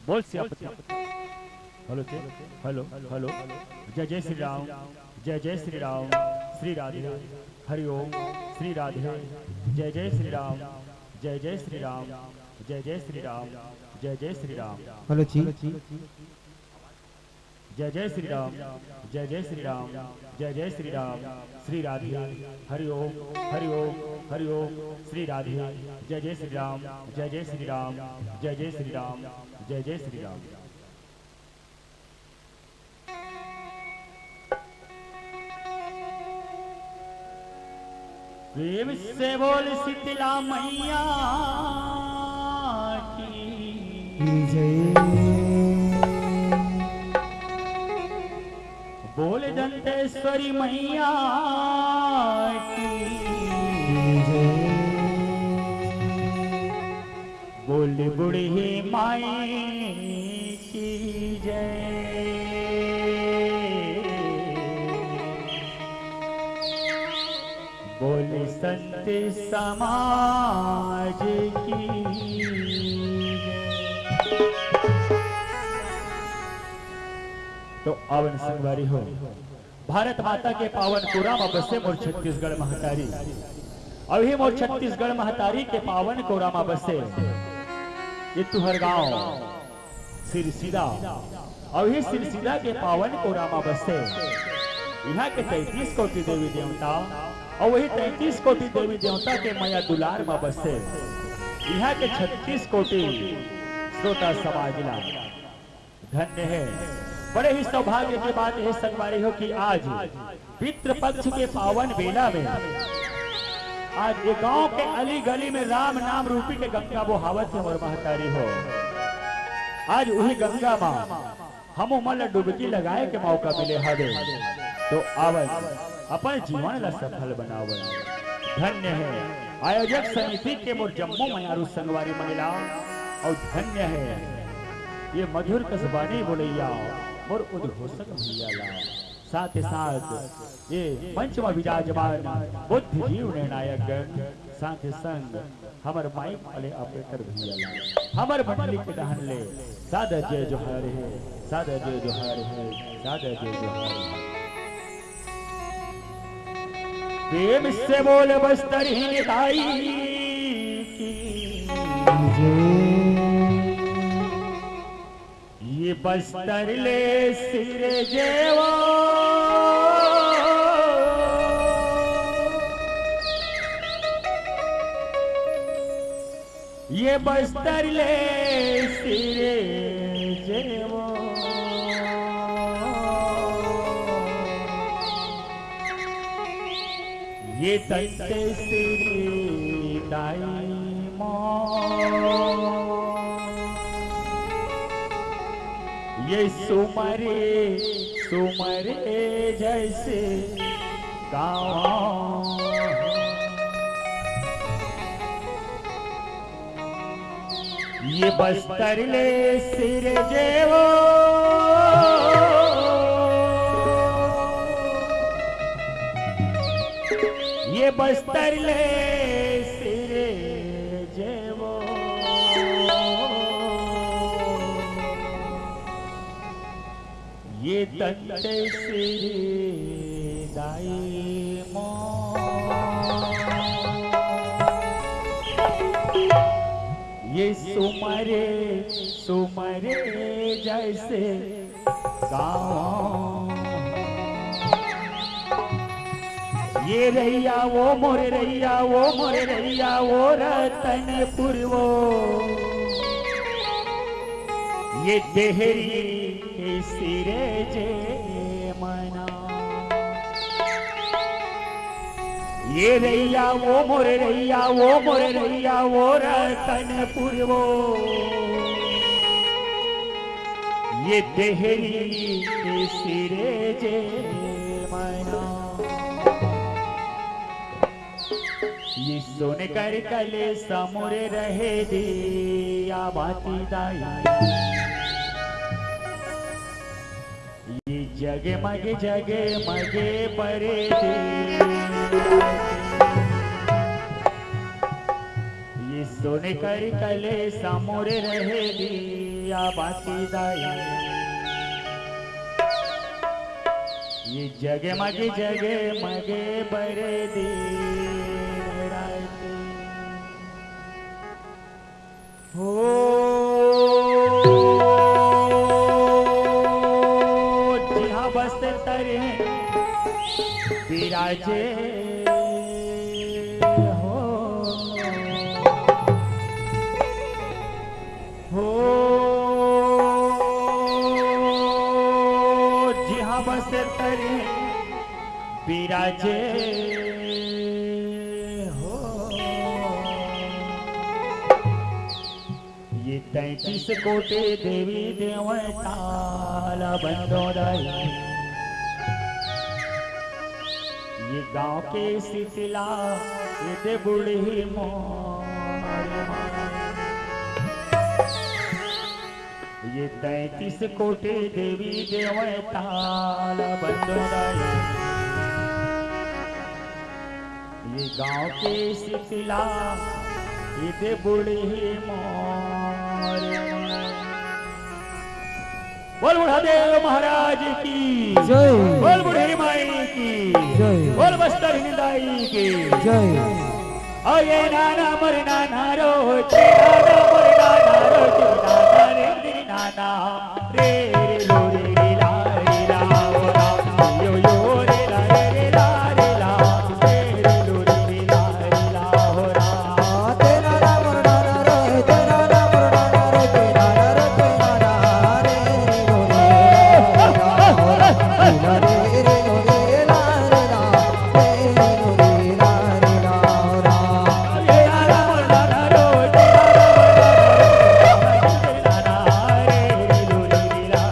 बोल Siyapati. Hello hello hello. जय जय श्री राम, जय जय श्री राम, श्री राधे हरिओम, श्री राधे। जय जय श्री राम, जय जय श्री राम, जय जय श्री राम, जय जय श्री राम। हेलो जी। जय जय श्री राम, जय जय श्री राम, जय जय श्री राम, श्री राधे हरिओम हरिओम हरिओम, श्री राधे। जय जय श्री राम, जय जय श्री राम, जय जय श्री राम, जय जय श्री राम। प्रेम से बोल शीतला मैया की जय, बोल दंतेश्वरी मैया की जय, बोल बूढ़ी माई की जय। बोल संत समाज की जय। तो आवन संगवारी हो, भारत माता के पावन कोरा में बसे मोर छत्तीसगढ़ महतारी। अभी मोर छत्तीसगढ़ महतारी के पावन कोरा में बसे ये तुहर गांव सिरसीदा। अभी सिरसीदा के पावन कोरा में बसे यहाँ के 33 कोटि देवी देवता और वही 33 कोटि देवी देवता के मैया दुलार में बसे यहाँ के 36 कोटि श्रोता समाजला धन्य है। बड़े ही सौभाग्य की बात है संगवारी हो कि आज पितृपक्ष के पावन बेला में आज ये गांव के अली गली में राम नाम रूपी के गंगा बहावत है और महतारी हो। आज वही गंगा मां हम उमल डुबकी लगाए के मौका मिले हवे तो आवत अपन जीवन ला सफल बनावन। धन्य है आयोजक समिति के मोर जम्मू मयारू संगवारी महिला और धन्य है ये मधुर कसबानी बोलैया मोर उद्घोषक भैया ला। साथ ही साथ ये मंच में विराजमान बुद्धिजीव निर्णायक गण साथ ही संग हमर माइक वाले ऑपरेटर भैया ला हमर मंडली के दहन ले सादा जय जोहार है सादा जय जोहार है सादा जय जोहार है। प्रेम से बोल बस्तर ही निताई की ये बस्तर ले सिर जेवा ये बस्तर ले सिरे जेवो ये तंते सिरी दाई ये सुमरे सुमरे जैसे गाँव ये बस्तर ले सिर जेवो ये बस्तर ले सिर जेवो ये तंते सिर दाई मो ये सुमरे सुमरे जैसे गाँव ये रैया वो मोरे रैया वो मोरे रैया वो रतनपुर वो ये देहरी के सिरे जे मना ये रैया वो मोरे रैया वो मोरे रैया वो रतनपुर वो ये देहरी के सिरे जे मना ये सोने कर कले समुरे रहे दिया बाती दाई ये जगे मगे परे दे ये सोने कर कले सामोरे रहे दिया बाती दाई ये जगे मगे बरे दिन राती हो जिहा बसते तरे विराजे हो जिहा बसते तरे विराजे हो ये 33 कोटे देवी देवताला बंदोदाई ये गांव के शीतला ये बूढ़ी मोर ये 33 कोटे देवी देवताला बंदोदाई ये गांव के शीतला ये बूढ़ी मोर बोल बुढ़ादेव महाराज की जय। बोल बुढ़ी माई की जय। बोल बस्तर हिंदाई की जय। ओ ये नाना मोर नाना रो नाना मोर नाना रो नाना रे नाना रे रे लो रे ला रे ला ओ ला यो यो रे ला रे ला रे ला रे रे लो रे ला रे ला हो रा तेरा नाम नाना रे तेरा नाम नाना रे तेरा रे तेरा रे रो रे ला रे रे रो रे ला रे ला रे रो रे ला रे ला रा ये नाना मोर नाना रो तेरा नाम नाना रे रे लो रे ला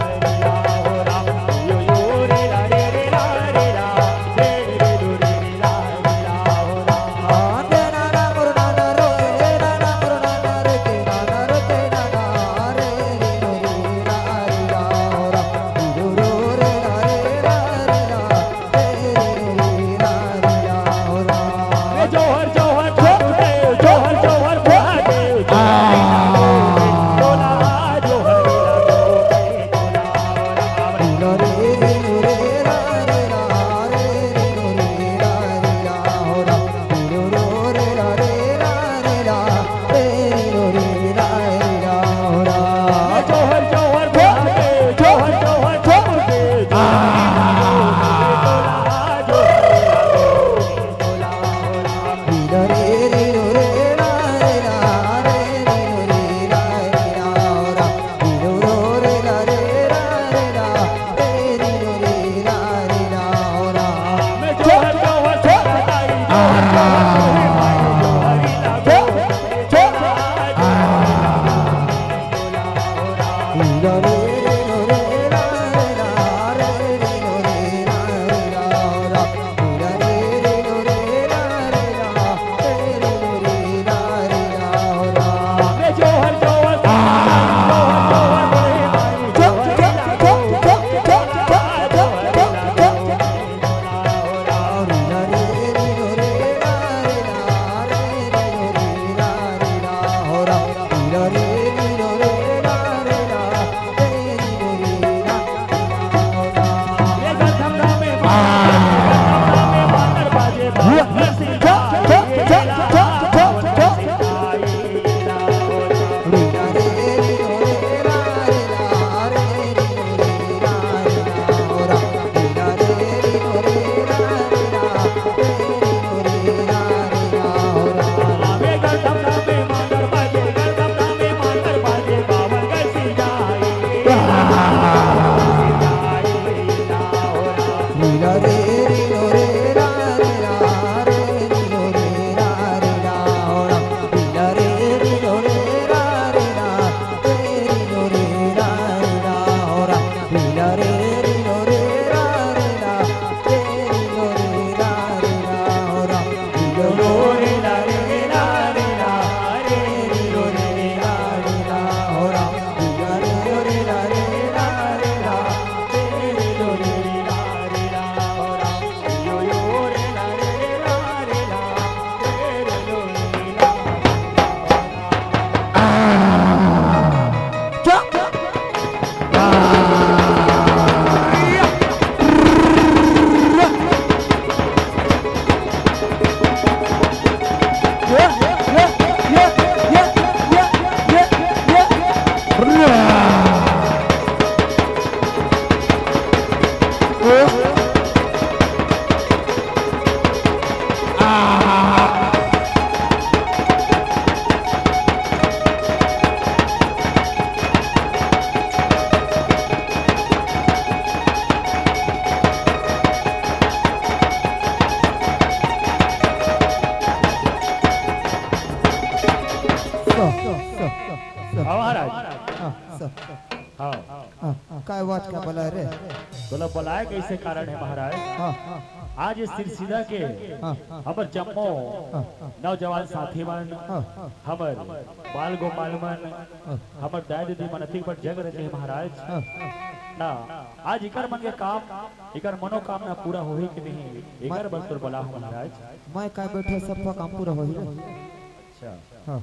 लीला रे लीलो रे रा रे ला रे लीलो रे रा रे ला हो राम लीलो लो रे ला रे ला रे ला रे लीलो रे रा रे ला हो राम लीला रे रे ला रे ला रे ला रे लो रे ला रे ला हो राम लो लो रे ला रे ला रे ला रे लो रे ला हाँ महाराज हाँ काय बात क्या बोला रे बोला बुलाए कैसे कारण है महाराज आज इस सिलसिला के हमर जम्मो नौजवान साथी मन हमर बाल गोपाल मन हमर दाई दीदी मन अति बड़ जग रहे महाराज ना आज इकर मन के काम इकर मनोकामना पूरा होही कि नहीं इकर बस तो बोला हूं महाराज मैं काय बैठे सब काम पूरा होई रे अच्छा हाँ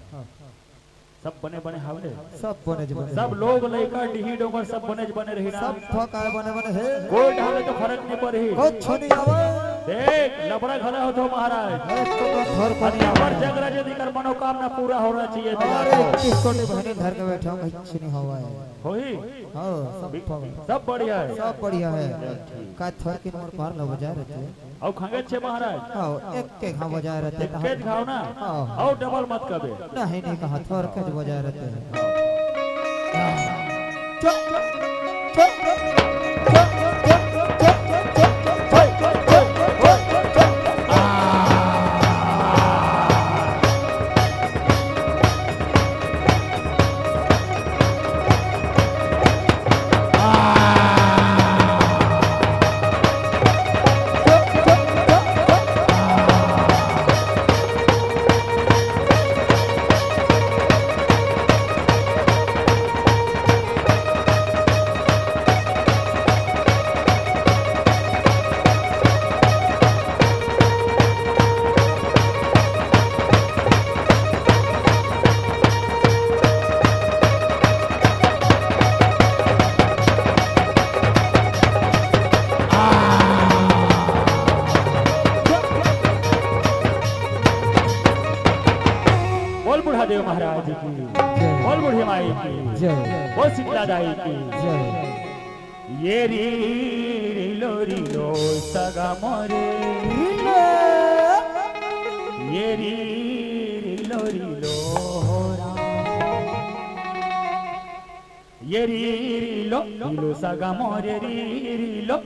सब बने बने हावले सब बने जे बने सब लोग लइका डिही डोंगर सब बने बने रही ना सब ठोका बने बने हे कोई ढाले तो फर्क नहीं पड़ही कुछ नहीं आवे देख लबड़ा घरा हो तो महाराज अरे तो घर पर अनि हमर जगरा यदि कर मनोकामना पूरा होना चाहिए अरे किसको नहीं बहने घर के बैठा हूं कुछ नहीं हुआ है होई हां सब ठोका सब बढ़िया है सब बढ़िया है का थर के मोर पार ल बजा रहे और खंगे छे महाराज हां एक के घा बजा रहे एक के घाव ना हाँ। और डबल मत कबे नहीं नहीं कहा थर के बजा रहे बोल बुढ़ा देव महाराज की बोल बूढ़ी माई की जय बोल शीतला दाई की जय ये री लो सगा मोरे ये री लो ये री लो सगा मोरे री लो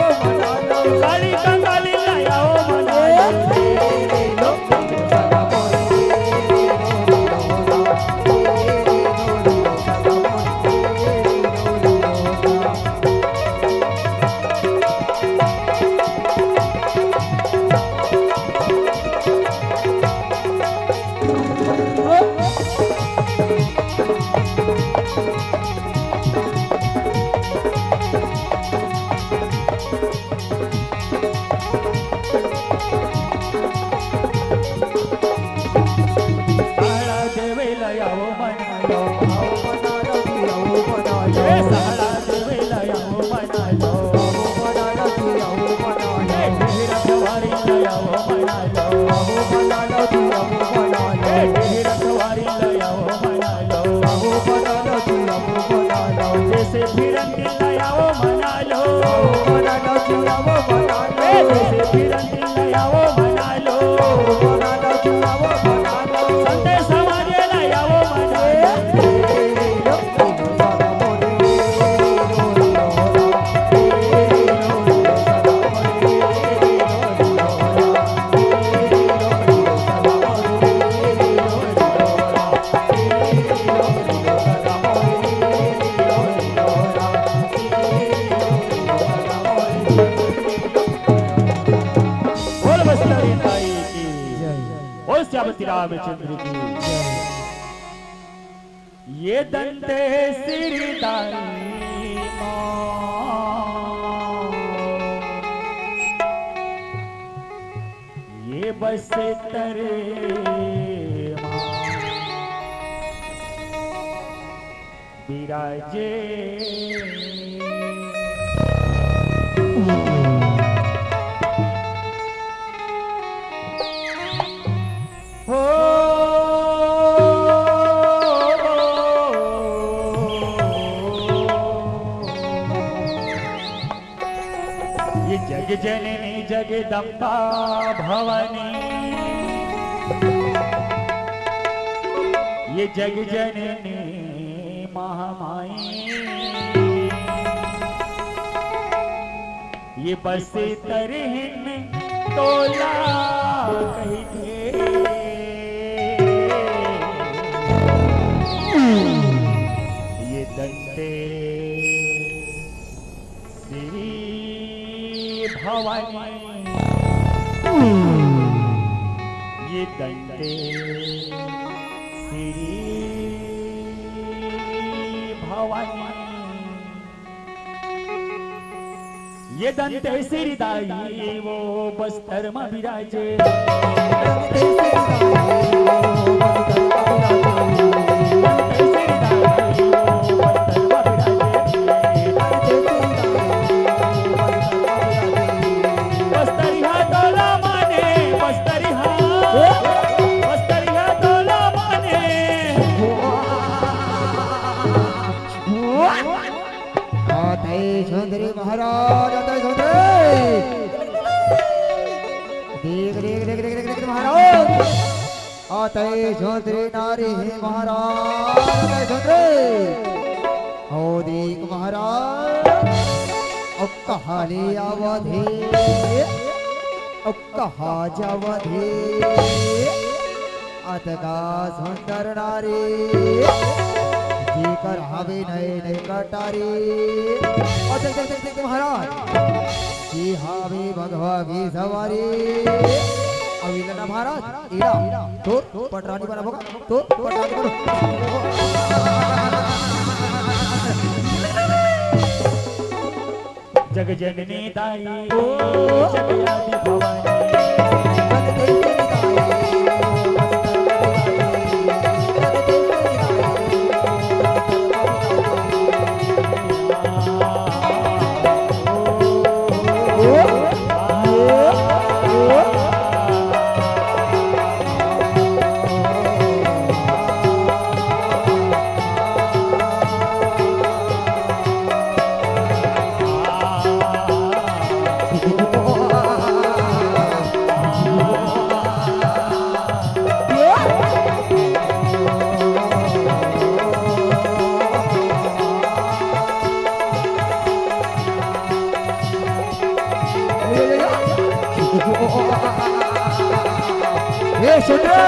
काली का काली लाया ओ मना लो अहो बना लो जी अहो बना लो ढेर रखवारी लयाओ मना लो अहो बना लो जी अहो बना लो जैसे फिरंगी लयाओ मना लो अहो बना लो जी अहो बना लो जैसे फिरंगी लयाओ मना लो अहो बना लो जी अहो बना लो संते समाजे लयाओ मना लो बोल बसलारी ताई की बोल श्यामती रामचंद्र की ये दंते सिरदाई माँ ये बस तरे माँ विराजे हो ये जग जननी जगदम्बा भवानी ये जग जननी महामाई ये बस तरहिन तोला कही थे ये दंते श्री भवानी ये दंते श्री भवानी ये दंते श्रीदाई वो बस्तर में विराजे सुंदरी महाराज देख देख देख देख देख महाराज आते सुंदरी नारी महाराज सुंदरी हो देख महाराज अब कहा ले अवधि अब कहा जावधि अतका सुंदर नारी जीकर हवे नए नए कटारी और देख देख देख देख महाराज जी हवे भगवा की सवारी अभी लेना महाराज इरा तो पटरानी बना होगा तो पटरानी बनो जग जननी दाई जगयादि भवानी ये सुने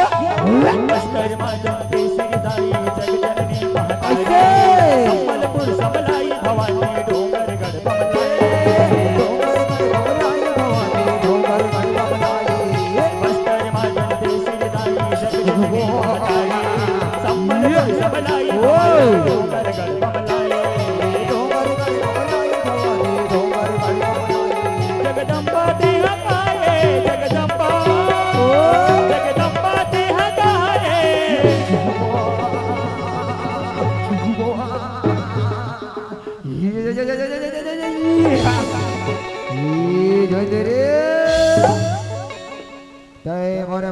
बस्तर माता श्रीदाई जग जननी महातारी संबलपुर सबलाई भवानी डोंगरगढ़ बस्तर माता श्रीदाई जग जननी महातारी संबलपुर सबलाई डोंगरगढ़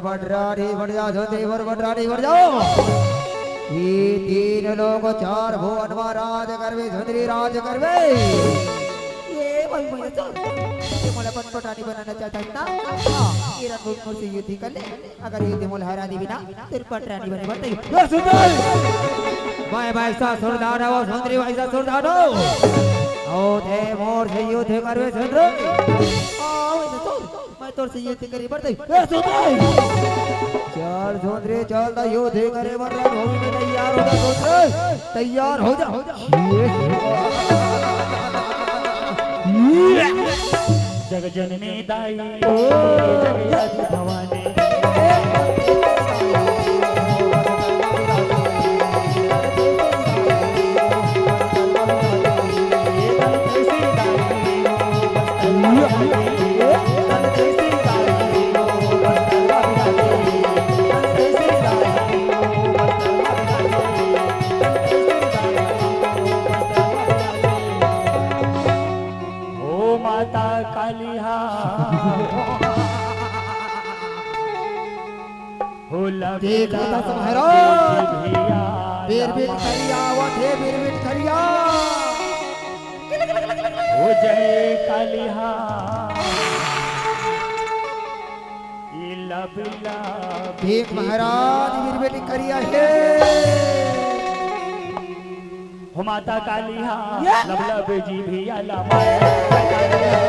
बटरानी बढ़ जाओ जोते वर बटरानी बढ़ जाओ ये तीन लोग चार भुवन में राज करवे सुंदरी राज करवे ये भाई मैं तो ये मोला पटपटानी बनाना चाहता हूं ना ये रणभूमि मोर से युद्ध कर ले अगर युद्ध मोल हरा दी बिना तेरे पटरानी बने बढ़ते ये सुंदर भाई भाई सा सुरदार हो सुंदरी भाई सा सुरदार हो ओ थे मोर से युद्ध करवे सुंदर आओ ये तो मैं तोर से युद्ध करी बढ़ते ए सुंदर चल सुंदरी चल ता युद्ध करे वरना भूमि में तैयार हो जा सुंदर तैयार हो जा जग जननी दाई जग यादी भवानी देखा था तुम्हारा बीर बीर करिया वो थे बीर बीर करिया ओ जय कालिहा इला बिला देख महाराज बीर बीर करिया है हो माता कालिहा लब लब जी भी आला माए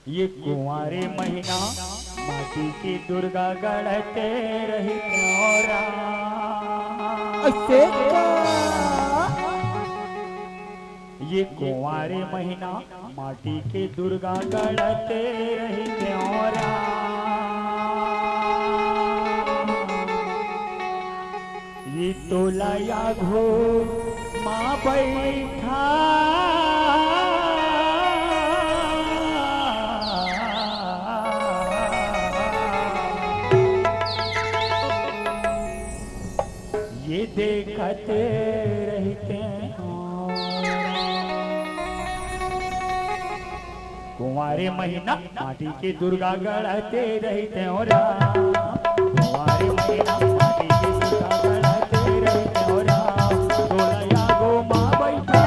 ये कुंवारे महीना माटी की दुर्गा गढ़ते रही क्योरा ये कुंवारे महीना माटी की दुर्गा गढ़ते रही क्योरा ये तोला या घो माँ बैठा ये देखते रहते कुंवारे महीना माटी के दुर्गा गढ़ते रहते हो कुंवारे महीना माटी के दुर्गा गढ़ते रहते हो तोला गो माँ बैठा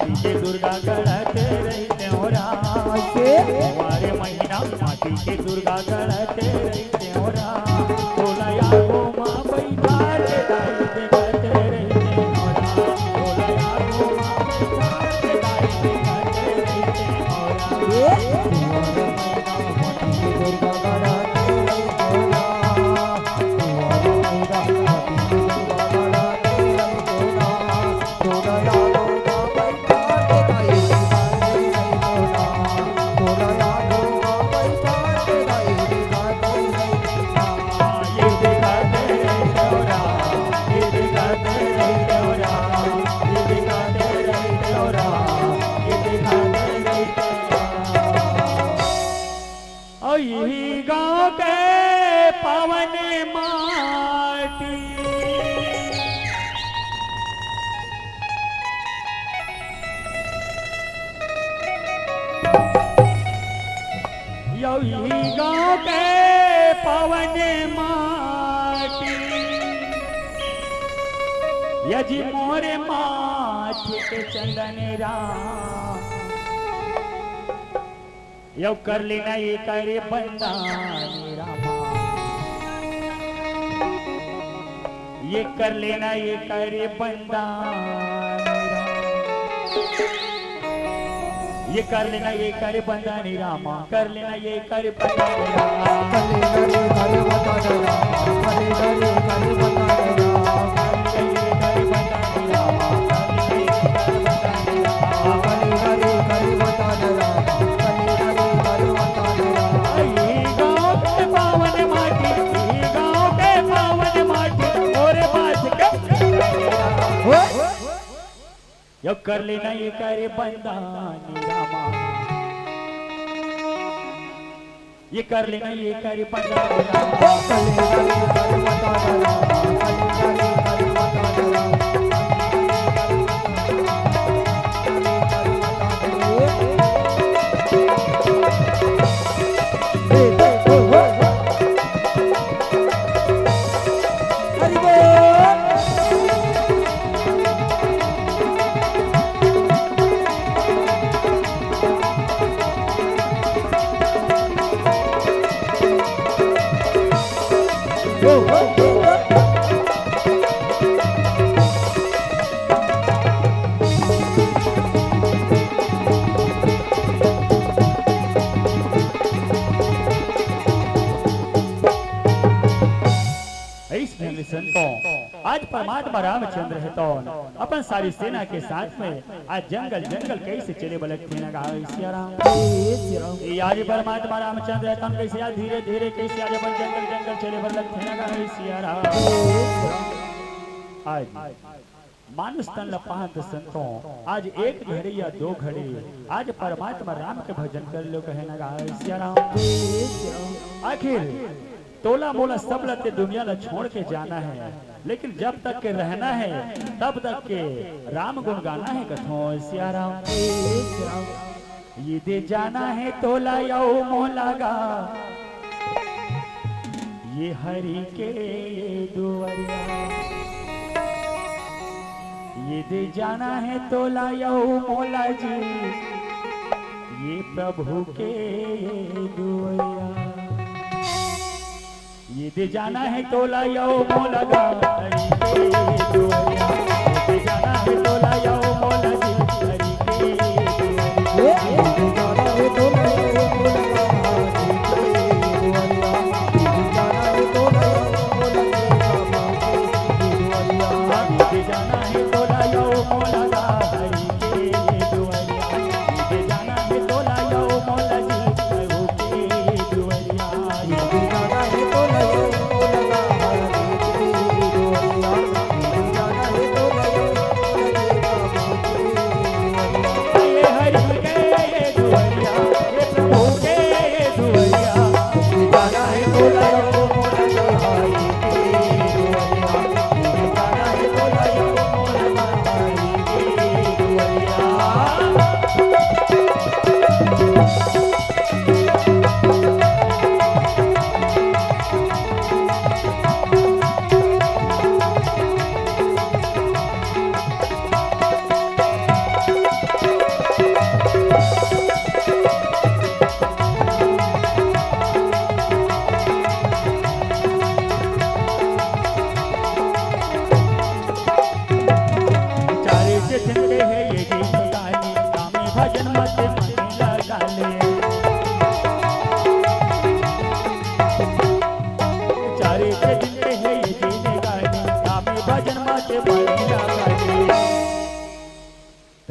माटी के दुर्गा गढ़ते रहते हो राम कुंवारे महीना माटी के दुर्गा गढ़ते रहते हो राम तोलया को माँ बैठा के दाई देखते रहते हो राम तोलया को माँ बैठा के दाई देखते रहते हो राम यही गांव के पावन माटी यही गांव के पावन माटी यजी मोरे माटी के चंदन राम यौ कर लेना ये करे बंदानी रामा ये कर लेना ये करे बंदानी ये कर लेना ये करे बंदानी रामा कर लेना ये करे बंदानी यो कर लेना ये करे बंदानी रामा ये कर लेना ये करे बंदानी आज परमात्मा रामचंद्र है तो अपन सारी सेना के साथ में आज जंगल जंगल कैसे चले बलक थे ना सिया राम आज परमात्मा रामचंद्र है तो कैसे आज धीरे धीरे कैसे आज अपन जंगल जंगल चले बलक थे ना सिया राम आज मानुष तन लपात संतों आज एक घड़ी या दो घड़ी आज परमात्मा राम के भजन कर लो कहे ना सिया राम आखिर तोला मोला सब लते दुनिया ला छोड़ के जाना है लेकिन जब तक के रहना है तब तक के राम गुण गाना है कथो सिया राम ये दे जाना है तोला यो मोलागा ये हरि के दुआरिया ये दे जाना है तोला यो मोला जी ये प्रभु के दुआरिया ये दे जाना है तोला यो मोला गा हरि के दुआरिया ये दे जाना है तोला यो मोला जी हरि के दुआरिया ये दे जाना है तोला यो मोला गा हरि के दुआरिया ये दे जाना है तोला यो मोला गा ये दे जाना है तोला यो मोला गा हरि के दुआरिया ये दे जाना है तोला यो मोला जी प्रभु के दुआरिया ये दे जाना है तोला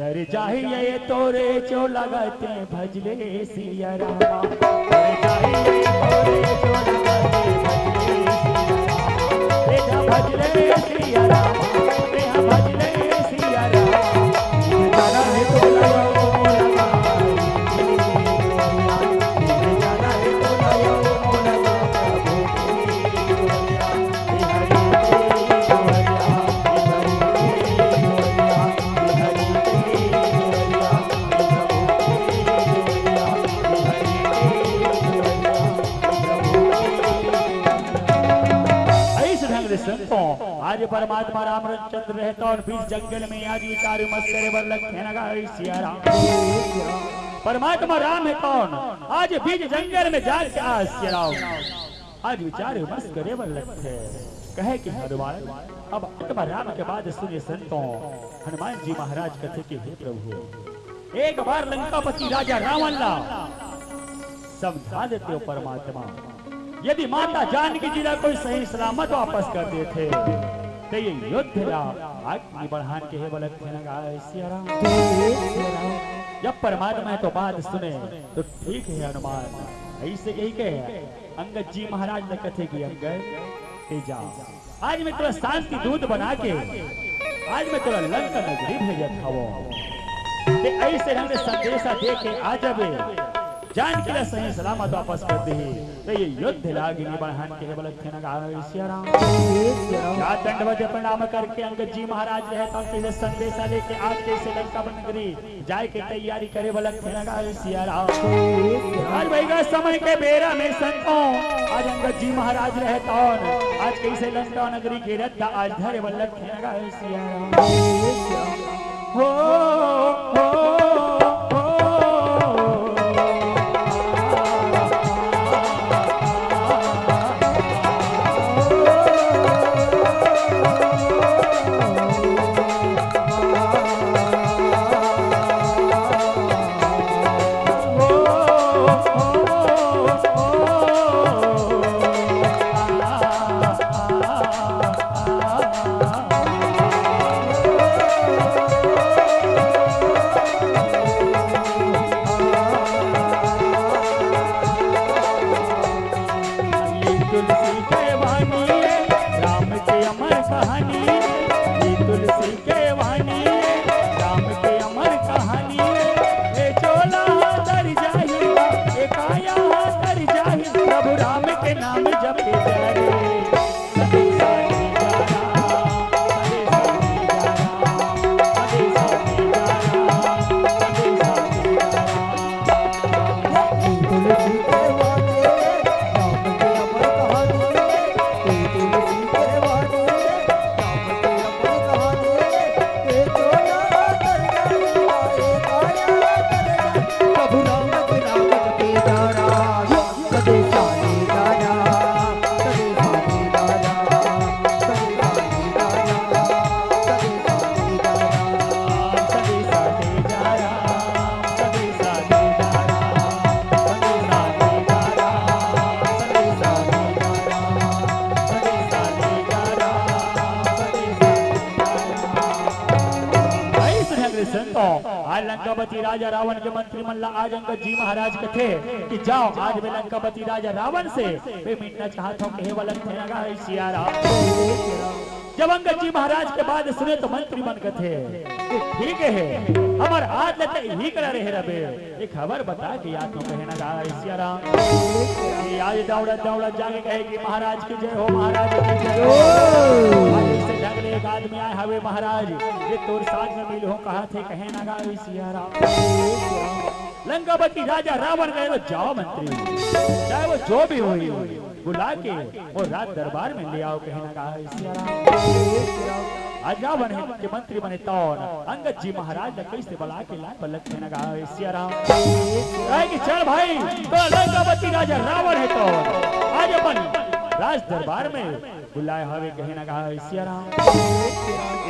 तर चाहिए तोरे जो लगाते भजले सिया रामा, तर चाहिए तोरे जो लगाते भजले सिया रामा, भजले सिया रामा, जाना है तो लगाओ लगा, जाना है तो लगाओ लगा, आज परमात्मा रामचंद्र रहता और बीच जंगल में आज विचार मस्करे बर लगे लगा सिया राम। परमात्मा राम है कौन? आज बीच जंगल में जाके आज सिया राम आज विचार मस्करे बर लगते कहे कि हनुमान अब आत्मा राम के बाद सुने संतों हनुमान जी महाराज कथे के हे प्रभु एक बार लंकापति राजा रावण ला समझा देते हो परमात्मा, यदि माता जानकी जी कोई सही सलामत वापस कर देते तो ये युद्ध ला आगे बढ़ान के हे बलक सिया राम। जब परमात्मा है तो बात सुने तो ठीक है हनुमान ऐसे यही कहे अंगद जी महाराज ने कथे की अंगद जा आज मैं थोड़ा शांति दूध बना के आज मैं थोड़ा लंका नगरी भेजत हूँ ऐसे ढंग से संदेशा दे के आ जावे जान के सही सलामत वापस कर दे तो ये युद्ध लागी बढ़ान के सिया राम। क्या दंडवत प्रणाम करके अंगद जी महाराज रहता कैसे संदेशा लेके आज कैसे लंका नगरी जाए के तैयारी करे बलक सिया राम। आज भैया समय के बेरा में संतों आज अंगद जी महाराज रहता आज कैसे लंका नगरी के रद्दा आज धरे बलक सिया राम। हो लंकापति राजा रावण के मंत्री मल्ला आज अंगद जी महाराज कथे कि जाओ आज मैं लंकापति राजा रावण से मैं मिलना चाहता हूँ कि हे सिया राम। जब अंगद जी महाराज के बाद सुने तो मंत्री मन कथे ठीक है हमार आज लेते ही करा रहे रबे एक खबर बता कि याद तो कहे ना सिया राम। आज दौड़ा दौड़ा जाके कहे कि महाराज की जय हो महाराज की जय हो। एक आदमी आए हवे महाराज ये तोर साथ में मिल हो कहा थे कहे ना सिया राम। लंकापति राजा रावण कहे तो जाओ मंत्री चाहे वो जो भी हुई बुला के और रात दरबार में ले आओ कहे ना सिया राम। आज रावण के मंत्री बने तो अंगद जी महाराज ने कैसे बुला के लाए बलक कहे ना सिया राम। कि चल भाई तो लंकापति राजा रावण है तो आज अपन राज दरबार में बुलाए हवे कहे ना सिया राम।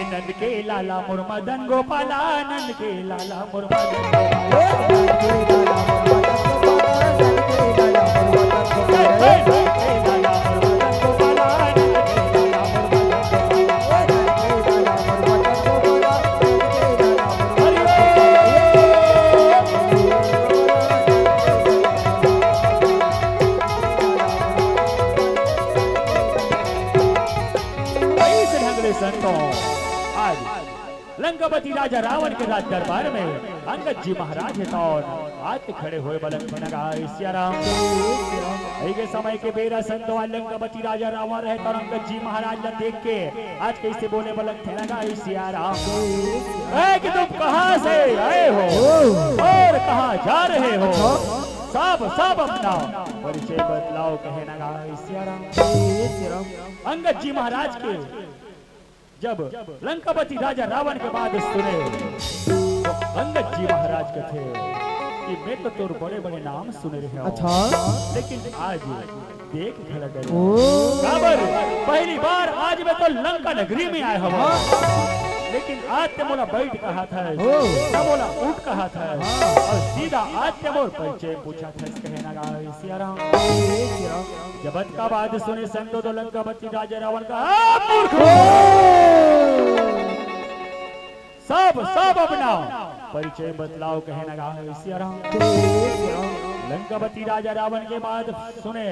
नंद के लाला मुरमदन गोपाला नंद के लाला मुरमदन ढंगले संतों, आज लंकापति राजा रावण के राज दरबार में अंगद जी महाराज है और आज खड़े हुए बलक सियाराम के समय के बेरा संतों लंकापति राजा रावण रहे और अंगद जी महाराज ने देख के आज कैसे बोले बलक सियाराम कि तुम कहाँ से आए हो और कहाँ जा रहे हो, सब सब अपना परिचय बदलाओ कहे नगा सियाराम। अंगद जी महाराज के जब लंकापति राजा रावण के बाद सुने तो अंगद जी महाराज के थे कि मैं तो तोर बड़े बड़े नाम सुने रहे हूं, अच्छा लेकिन आज देख खड़ा गए खबर पहली बार आज मैं तो लंका नगरी में आया हूं, लेकिन आज ते मोला बैठ कहा था, ना बोला उठ कहा था और सीधा आज ते मोर परिचय पूछा था कहना गा सियाराम। जब का बात सुने संतो तो लंकापति राजा रावण का मूर्ख सब सब अपना परिचय बदलाव कहना गा सियाराम। लंकापति राजा रावण के बाद सुने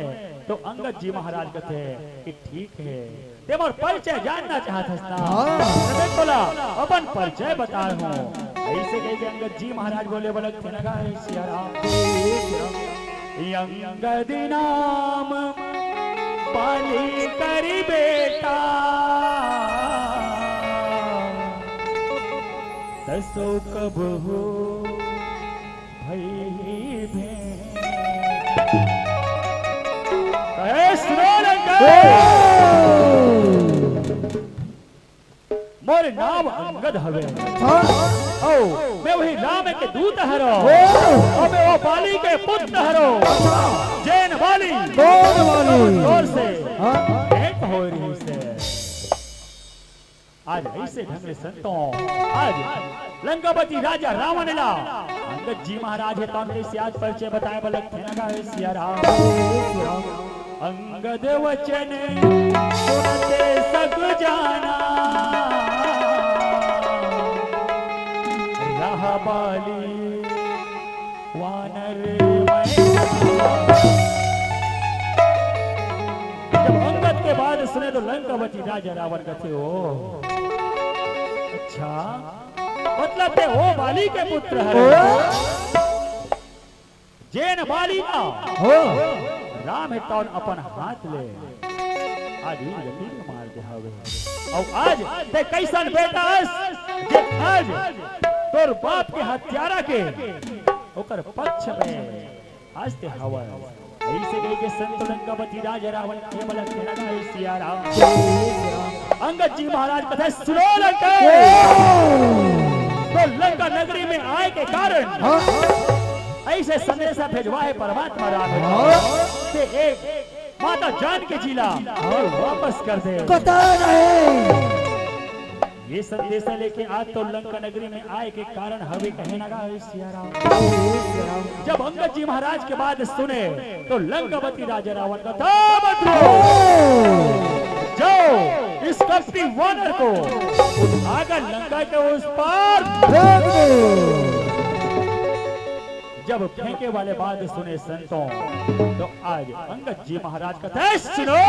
तो अंगद जी महाराज कहते कि ठीक है ते मोर परिचय जानना चाहत ना, मैं बोला अपन परिचय बता हूँ। ऐसे कह के अंगद जी महाराज बोले बलक थे लगा सियाराम। अंगद नाम पाली करी बेटा दसो कब हो भई मोर नाम अंगद हवे ओ मैं वही राम के दूत हरो और मैं वो बाली के पुत्र हरो जैन वाली जोर से एक हो रही से आज ऐसे ढंग संतों आज लंकापति राजा रावण ला अंगद जी महाराज है तौर से आज परिचय बताए बलक लगा है सियाराम। अंगद वचन सुनते सग जाना रहा बाली वानर जब अंगद के बाद सुने तो लंकापति राजा रावण कहते हो अच्छा मतलब ते वो बाली के पुत्र है जैन बाली ना राम है तौन अपन हाथ ले आज ही गति में मार दे हवे और आज ते कैसन बेटा जे आज तोर बाप के हत्यारा के ओकर पक्ष में आज ते हवा ऐसे कह के संत लंकापति राजा रावण के बलक के लगा है सियाराम। अंगद जी महाराज कथा सुनो लंका तो लंका नगरी में आए के कारण ऐसे संदेशा भेजवा है परमात्मा राम से एक माता जान के जिला और वापस कर दे ये संदेशा लेके आज तो लंका नगरी में आए के कारण हवे कहे लगा सियाराम। जब अंगद जी महाराज के बाद सुने तो लंकापति राजा रावण का जाओ इस कपटी वानर को आकर लंका के उस पार जब फेंके वाले बात सुने संतों तो आज अंगद जी महाराज का सुनो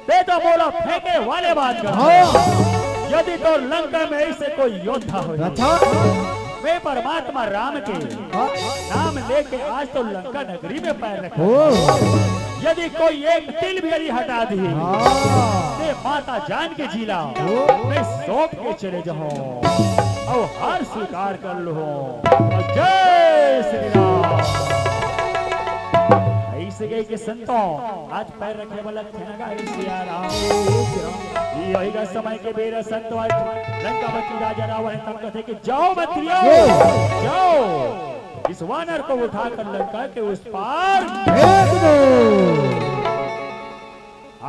ते तो बोला फेंके वाले बात कर यदि तो लंका में ऐसे कोई योद्धा हो वे परमात्मा राम के नाम लेके आज तो लंका नगरी में पैर रखे यदि कोई एक तिल भी यदि हटा दी ते माता जान के जिला मैं सौंप के चले जाओ और हार स्वीकार कर लो जय श्री राम। ऐसे गए के संतों आज पैर रखे वाला सियाराम यही का समय के बेरा संतों आज लंकापति राजा रावण तब कहते कि जाओ बतियो जाओ इस वानर को उठाकर लंका के उस पार फेंक दो।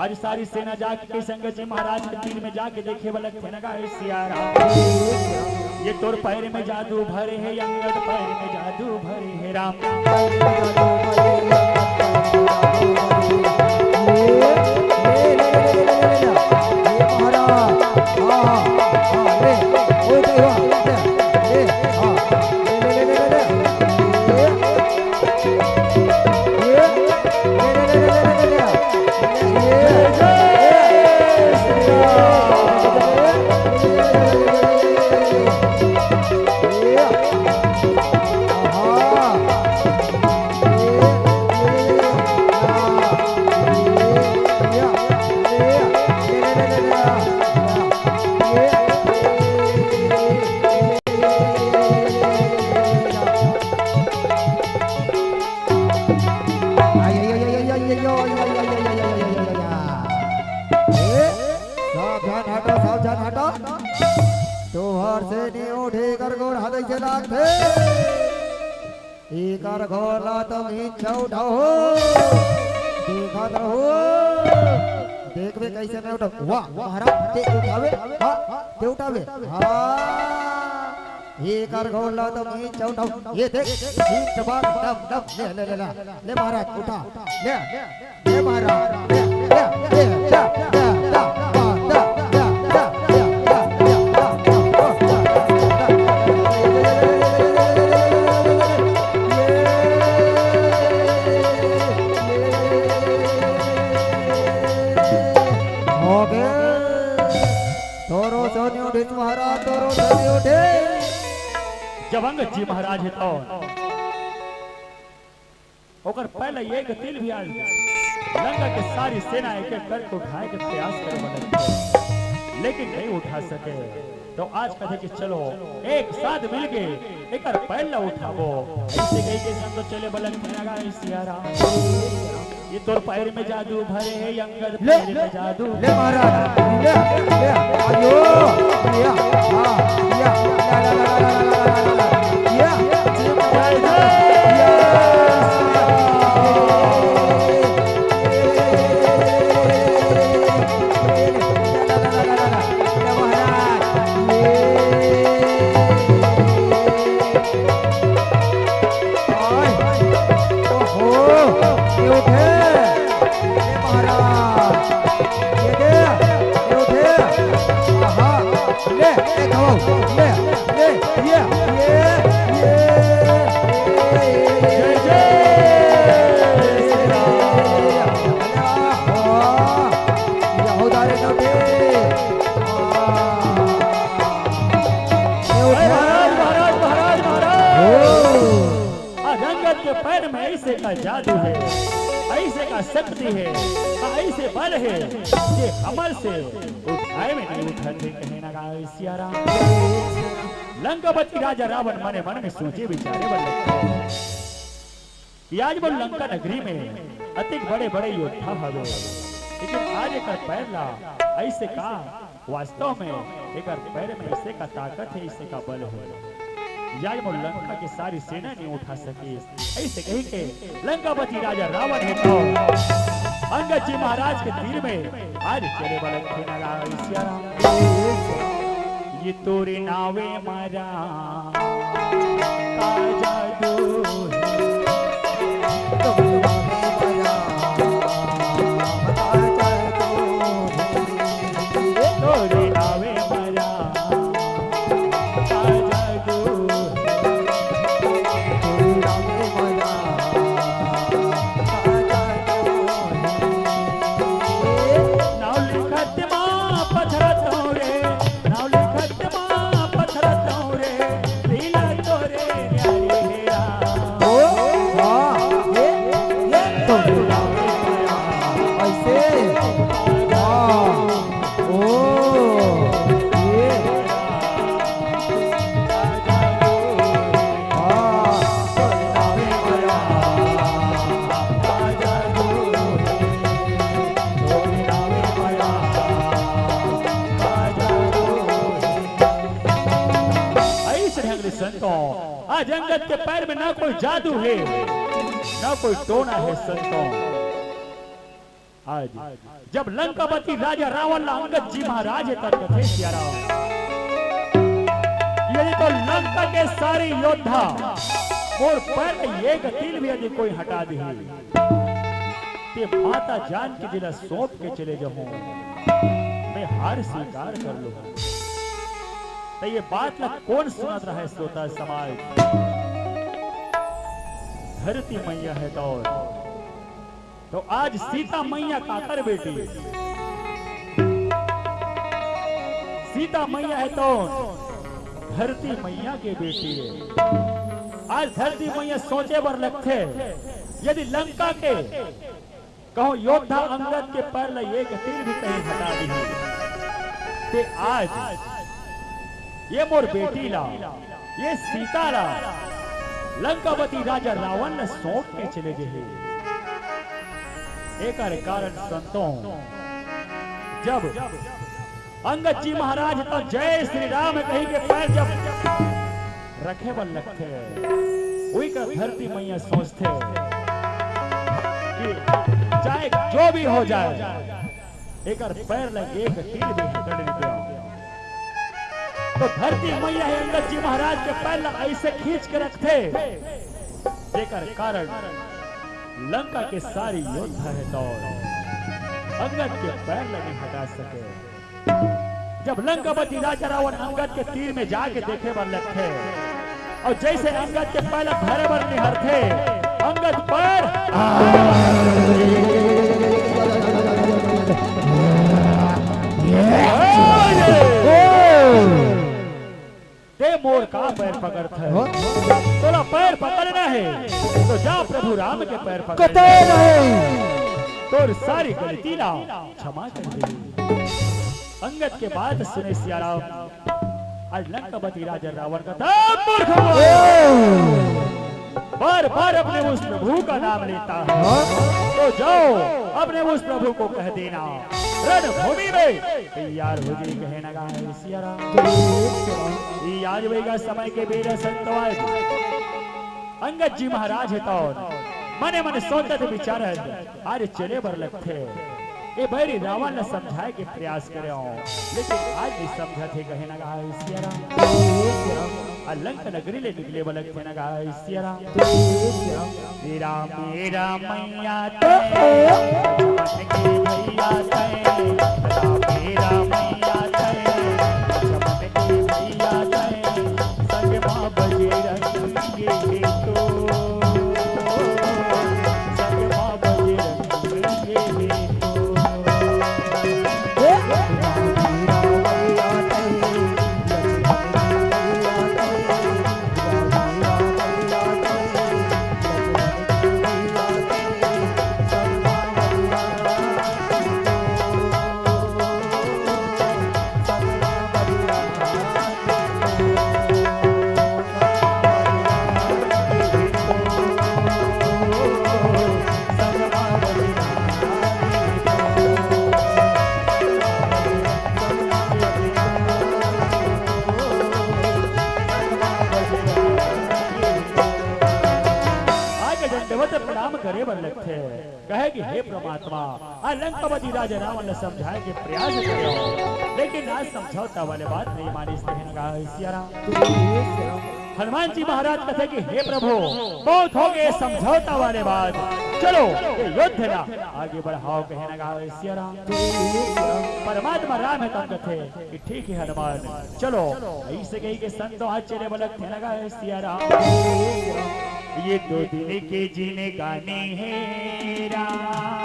आज सारी सेना जाके संगत जी महाराज के तीर में जाके देखे वाला लगा सियाराम ये तोर पैर में जादू भरे है अंगद पैर में जादू भरे है राम कैसे लागते एकर घोला तुम इच्छा उठाओ देखा रहो देख वे कैसे मैं उठा वाह महाराज ते उठावे हां ते उठावे हां एकर घोला तुम इच्छा उठाओ ये देख ठीक जवाब दम दम ले महाराज उठा ले महाराज ले जा जब अंगद जी महाराज है तो ओकर पहले एक तिल भी आल लंका के सारी सेना एक एक करके उठाए के प्रयास करे बदल लेकिन नहीं उठा सके तो आज कहे कि चलो एक साथ मिलके एक पहला उठावो ऐसे कहीं के संग तो चले बलन लगा सियारा ये तोर पैर में जादू भरे है अंगद पैर में जादू ले महाराज ले आयो या हां या पैर में ऐसे का जादू है ऐसे का शक्ति है ऐसे बल है कि हमर से उठाए में नहीं उठाते कहे ना सियारा लंकापति राजा रावण मने मन में सोचे विचारे बल आज वो लंका नगरी में अतिक बड़े बड़े योद्धा हवे लेकिन आज एक पैरला ऐसे का वास्तव में एक पैर में ऐसे का ताकत है ऐसे का बल है यार वो लंका की सारी सेना नहीं उठा सके ऐसे कहीं के लंकापति राजा रावण है तो अंगद जी महाराज के तीर में आज चले बल ये तोरे नावे मारा का जादू तोरे नावे मारा आज अंगद के पैर में ना कोई जादू है ना कोई टोना है संतों आज जब लंकापति राजा रावण अंगद जी महाराज थे सियारा यदि तो लंका के सारे योद्धा और पैर एक तिल भी यदि कोई हटा दी ते माता जान के जिला सौंप के चले जाऊं मैं हार स्वीकार कर लूं तो ये बात ना कौन सुनत रहा है श्रोता समाज धरती मैया है तो आज सीता मैया काकर बेटी सीता मैया है तो धरती मैया के बेटी है आज धरती मैया सोचे बर लगते यदि लंका के कहो योद्धा अंगद के पैर एक तीर भी कहीं हटा दी ते आज ये मोर बेटी ला ये सीता ला लंकापति राजा रावण ने सौंप के चले गए एक कारण संतों जब अंगद जी महाराज तो जय श्री राम कहीं के पैर जब रखे बल लगते वही का धरती मैया सोचते कि चाहे जो भी हो जाए एक पैर लगे एक तीर भी हटने दो। तो धरती मैया है अंगद जी महाराज के पैर ऐसे खींच के रखते जेकर कारण लंका के सारी योद्धा है तो अंगद के पैर नहीं हटा सके। जब लंकापति राजा रावण अंगद के तीर में जाके देखे बर लगे और जैसे अंगद के पैर भरे बर निहरते अंगद पैर ते मोर का पैर पकड़ता है तोला पैर पकड़ना है तो जा प्रभु राम के पैर पकड़ तोर सारी गलती ला क्षमा कर दे। अंगद के बाद सुने सियाराम आज लंकापति राजा रावण का बार बार अपने उस प्रभु का नाम लेता है तो जाओ अपने उस प्रभु को कह देना रणभूमि में तैयार हो जी कहना गा सियाराम। आज वही समय के वीर संतवाद अंगद जी महाराज है तो मने मने सोचते विचार आज चले बर लगते ये बैरी रावण ने समझाए के प्रयास करे लेकिन आज भी समझा थे कहे ना गा सियाराम। लंका नगरी ले निकले बलक थे ना गा सियाराम। मेरा मेरा मैया ते चमन के भैया ते मेरा मैया ते चमन के भैया ते संग मां बजे रंगे तो संग मां बजे रंगे करे बर लगते कहे कि हे परमात्मा आज लंकापति राजा रावण ने समझाए के प्रयास करो लेकिन आज समझौता वाले बात नहीं मानी सियाराम। हनुमान जी महाराज कहते कि हे प्रभु बहुत हो गए समझौता वाले बात चलो ये युद्ध ना आगे बढ़ाओ कहना गा सियाराम। परमात्मा राम है तो कहते कि ठीक है हनुमान चलो ऐसे कही के संतों आज चले बलक कहना गा सियाराम। ये 2 दिन के जीने गाने हैं राम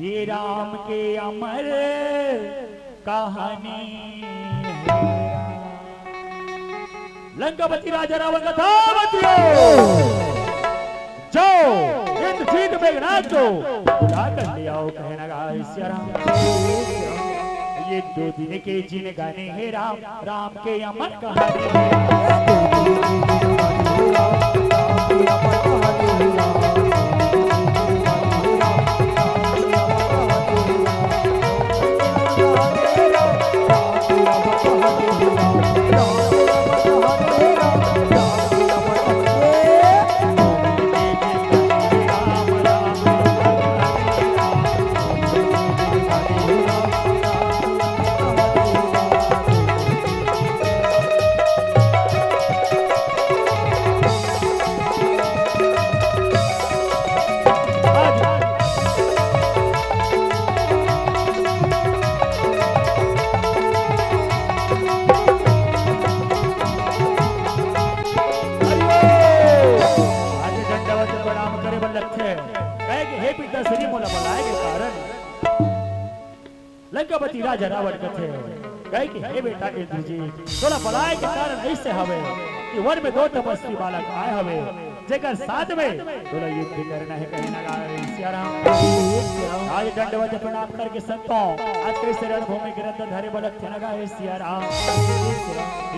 ये राम के अमर कहानी है। लंकापति राजा रावण का था जाओ युद्ध जीत मेघनाथ को बुला कर ले आओ कहना गा सियाराम। ये 2 दिन के जिन गाने हैं राम राम के अमर कहानी है। लंकापति राजा रावण कथे कहे कि हे बेटा इंद्रजीत तोला बड़ाई के कारण ऐसे हवे कि वन में 2 तपस्वी बालक आए हवे जेकर साथ में तोला युद्ध करना है कहना गा सियाराम। आज दंडवत प्रणाम करके संतों आज कैसे रणभूमि के रथ धारे बलक थे लगा है सियाराम।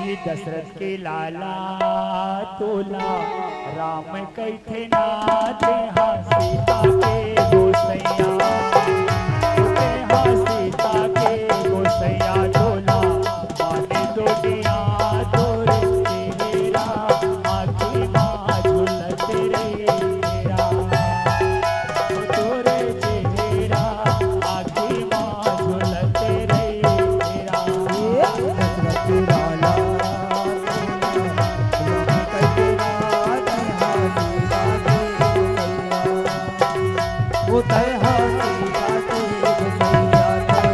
ये दशरथ के लाला तोला राम कहते नाते हाँ सीता के गोसैया हाँ सीता तय हसी जाते गोसैया तोला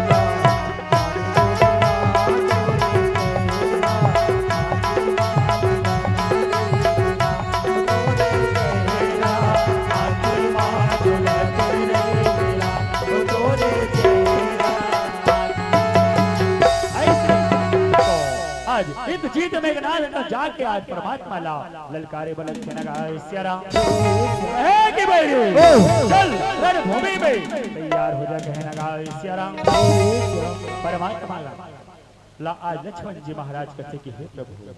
आज इत जीत मेघनाथ तो जाके आज परमात्मा ला ललकारे बलक के नगा सियारा है कि भाई चल रणभूमि में तैयार हो जा कहे नगा सियारा परमात्मा ला आज लक्ष्मण जी महाराज कहते कि हे प्रभु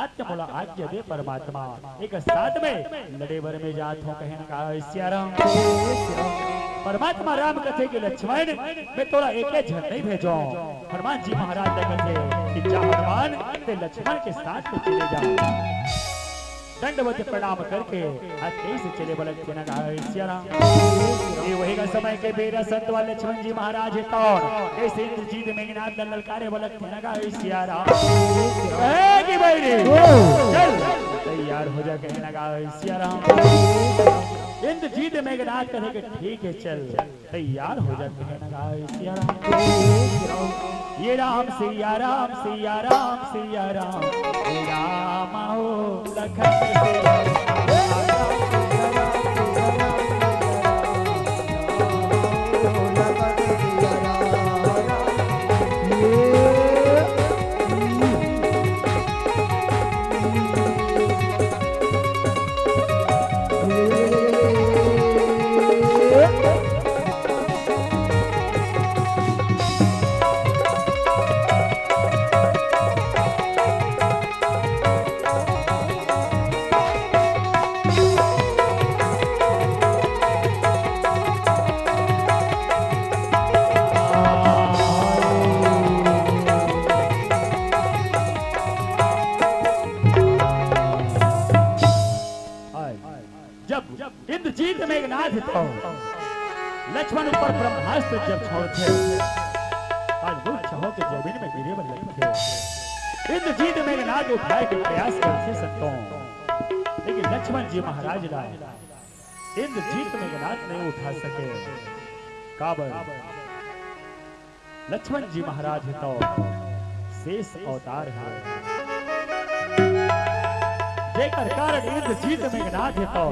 आत्म बोला आज्ञा दे परमात्मा एक साथ में लड़े बर में जात हो कहे नगा सियारा परमात्मा राम कथे कि लक्ष्मण मैं तोरा एक झन नहीं भेजो हनुमान जी महाराज ने कथे कि जा हनुमान ते लक्ष्मण के साथ में चले जा दंडवत प्रणाम करके आज कैसे चले बलक के नगा सियारा ये वही का समय के बेरा संत वाले लक्ष्मण जी महाराज है कौन कैसे इंद्रजीत मेघनाथ ललकारे बलक के नगा सियारा है कि भाई चल तैयार हो जा कहने लगा सियारा इंद्रजीत मेघनाथ कहे कि ठीक है चल तैयार हो जा कहने लगा सियारा ये राम सिया राम सिया राम सिया राम हे राम हो लखन इंद्रजीत मेघनाथ तो लक्ष्मण ऊपर ब्रह्मास्त्र जब छोड़ते आज वो चाहो के जमीन में गिरे बन लगे इंद्रजीत मेघनाथ उठाए के प्रयास करते संतों लेकिन लक्ष्मण जी महाराज ला इंद्रजीत मेघनाथ नहीं उठा सके काबर लक्ष्मण जी महाराज तो शेष अवतार है जेकर कारण इंद्रजीत मेघनाथ तो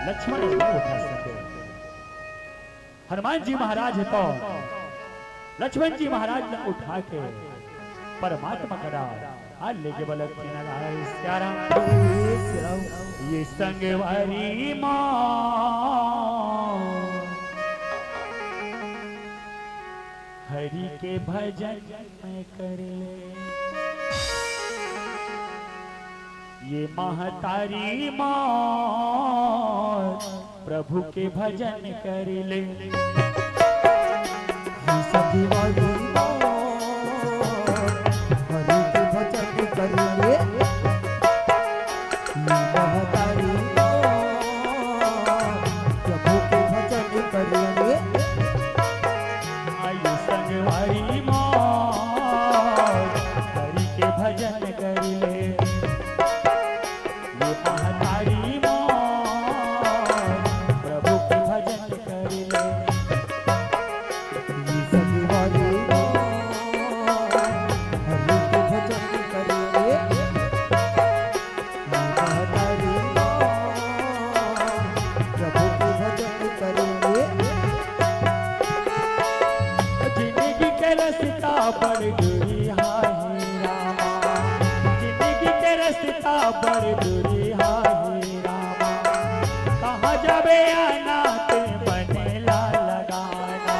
लक्ष्मण नहीं उठा सके हनुमान जी महाराज है तो लक्ष्मण जी महाराज ने उठा के परमात्मा करा आज लेके बलक के नगा सियारा ये संगवारी मां हरि के भजन में करे ये महतारी मां प्रभु के भजन कर ले सखी वाली हरि के भजन कर ले महतारी प्रभु के भजन कर ले आयु संगवारी मां हरि के भजन कर ले बड़ दूरी हाय रामा कहाँ जाबे आना ते मने ला लगाना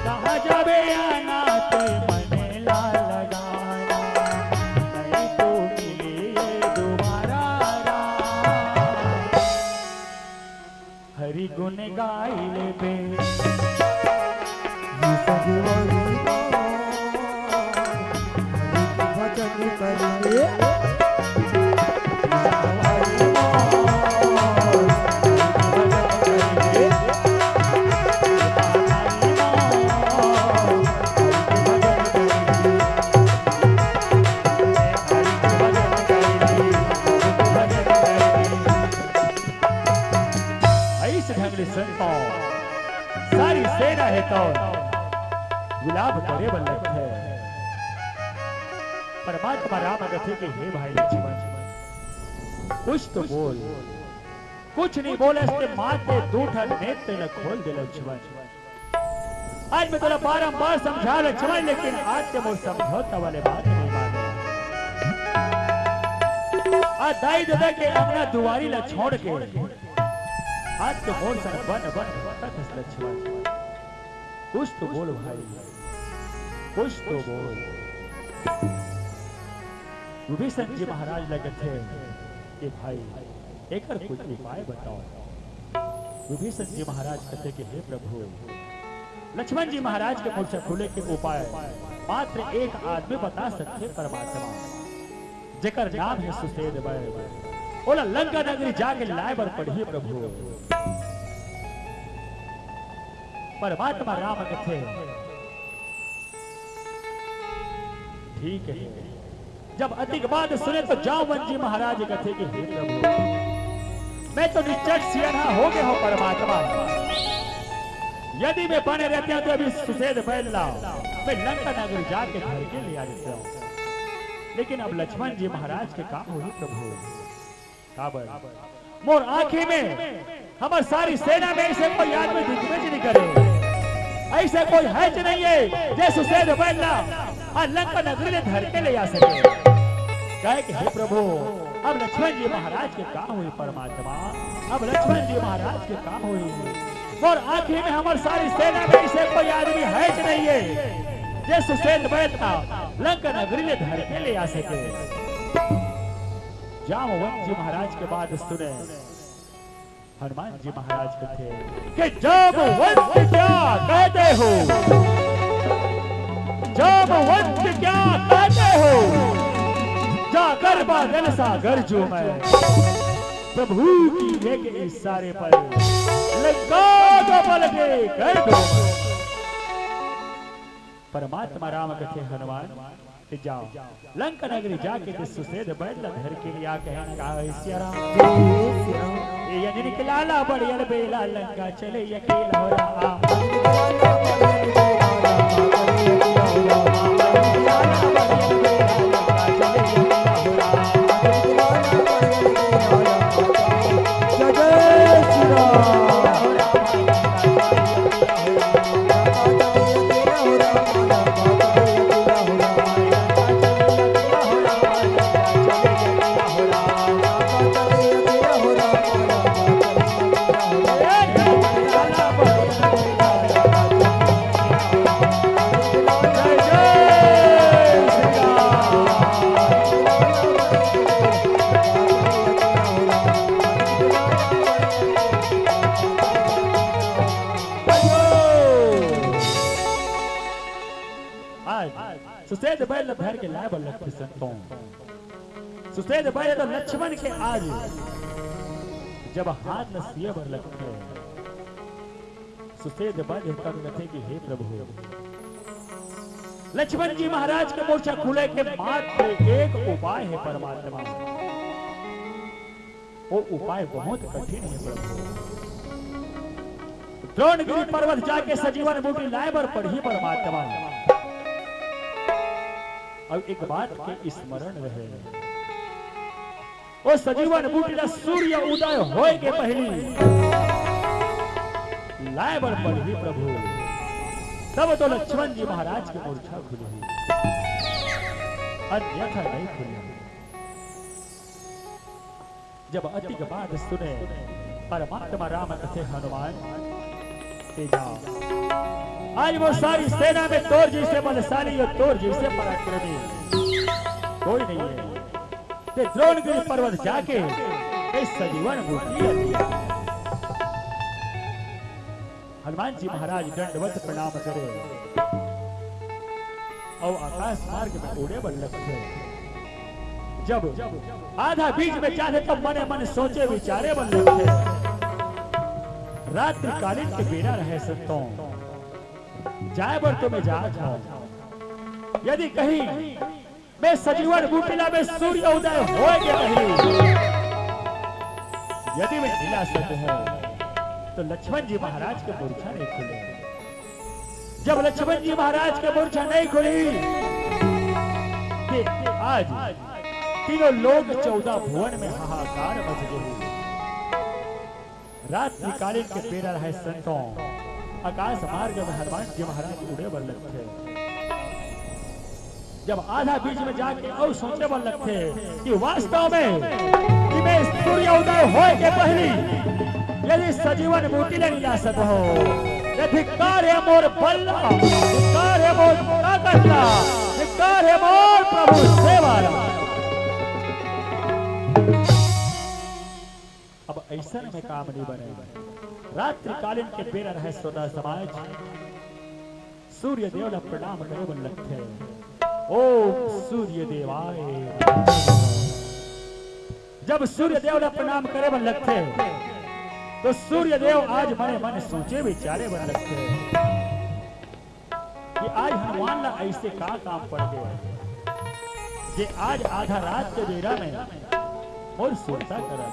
कहाँ जाबे आना ते मने ला लगाना नहीं तो मिले दोबारा हरि गुण गाई ले बे भजन करिए संत संतो सारी सेना है तो गुलाब करे बल्लभ है। परमात्मा राम कथे कि हे भाई लक्ष्मण कुछ तो बोल। कुछ नहीं बोले इसके माथे दूठा नेत्र न खोल दे लक्ष्मण। आज मैं तेरा बारंबार समझा लक्ष्मण लेकिन आज से वो समझौता वाले बात नहीं माने। आज दाई दादा के अंगना दुआरी ला छोड़ के आज तो मोर सन बन बन खस लक्ष्मण। कुछ तो बोल भाई कुछ तो बोल। विभीषण जी महाराज लगे थे कि भाई एकर कुछ उपाय बताओ। विभीषण जी महाराज कहते कि हे प्रभु लक्ष्मण जी महाराज के मुख से खुले के उपाय मात्र एक आदमी बता सकते परमात्मा जेकर नाम है सुसेद बैल। बोला लंका नगरी जाके लाए बर पढ़िए प्रभु। परमात्मा राम कथे ठीक है। जब अधिक बात सुने तो जामवन जी महाराज कथे कि हे प्रभु मैं तो निश्चय सियाना हो गया हूं परमात्मा। यदि मैं बने रहते हैं तो अभी सुसेद बैल लाओ मैं लंका नगरी जाके घर के ले आ देता हूं। लेकिन अब लक्ष्मण जी महाराज के काम हो प्रभु काबर मोर आंखी में हमार सारी सेना में ऐसे कोई आदमी दिग्विजय नहीं करे। ऐसे कोई है नहीं है जैसे सुसेद बैल ला और लंका नगरी ले धर के ले आ सके। कहे कि हे प्रभु अब लक्ष्मण जी महाराज के काम हुई परमात्मा। अब लक्ष्मण जी महाराज के काम हुई और आखिर में हमारी सारी सेना में ऐसे कोई आदमी है नहीं है जैसे सुसेद बैल था लंका नगरी ले धर के ले आ सके। जामवंत जी महाराज के बाद सुने हनुमान जी महाराज कहते कि जामवंत क्या कहते हो। जामवंत क्या कहते हो। जाकर बादल सागर जो मैं प्रभु की एक इशारे पर लंका को बल के कर दो। परमात्मा राम कथे हनुमान कि जाओ लंका नगरी जाके सुसेद बैल धर के लिया कहना ये निकला बड़ियल बेला लंका चले अकेला हो रहा। सुसेद बैल धर के लाए बल्लभ संतों। सुसेद बैल तो लक्ष्मण के आज जब हाथ न सिए बर लगे सुसेद बैल तब कथे कि हे प्रभु लक्ष्मण जी महाराज के मोर्चा खुले के मात्र एक उपाय है परमात्मा। वो उपाय बहुत कठिन है प्रभु। द्रोणगिरी पर्वत जाके सजीवन बूटी लाए बर पढ़ी परमात्मा। अब एक बात के स्मरण रहे वो सजीवन बूटी सूर्य उदय होए के पहली लाए बर पढ़ी प्रभु। तब तो लक्ष्मण जी महाराज की मूर्छा खुली अन्यथा नहीं खुली। जब अधिक बात सुने परमात्मा राम कथे हनुमान तेजा आज वो सारी सेना में तोर जैसे बलशाली और तोर जैसे पराक्रमी कोई नहीं है। ते द्रोणगिरी पर्वत जाके इस सजीवन बूटी हनुमान जी महाराज दंडवत प्रणाम करे और आकाश मार्ग में उड़े बल्लभ थे। जब आधा बीच में चाहे तो मने मन सोचे विचारे बल्लभ थे। रात्रि कालीन के बेरा रहे संतों जाए बर तो मैं जा जाऊं। यदि कहीं मैं सजीवन बूटिला में सूर्य उदय हो गया नहीं यदि मैं हिला सकूं तो लक्ष्मण जी महाराज के मूर्छा नहीं खुले। जब लक्ष्मण जी महाराज के मूर्छा नहीं खुली कि आज तीनों लोग 14 भुवन में हाहाकार मच गई। रात्रिकालीन के पेरा रहे संतों आकाश मार्ग में हनुमान जी महाराज उड़े बन लगते। जब आधा बीच में जाके और सोचने बन लगते कि वास्तव में कि मैं सूर्योदय होए के पहली यदि सजीवन मूर्ति नहीं ला सको हो, यदि कार्य मोर बल्ला, कार्य मोर ताकतला, कार्य मोर प्रभु सेवाला। अब ऐसा में काम नहीं बने। रात्रिकालीन के बेरा रहे सोदा समाज सूर्य देव ने प्रणाम करे बन लगते। ओ सूर्य देवाय। जब सूर्य देव ने प्रणाम करे बन लगते तो सूर्य देव आज मने मन सोचे विचारे बन लगते कि आज हनुमान ला ऐसे का काम पड़ गए जे आज आधा रात के बेरा में और सुनता करा।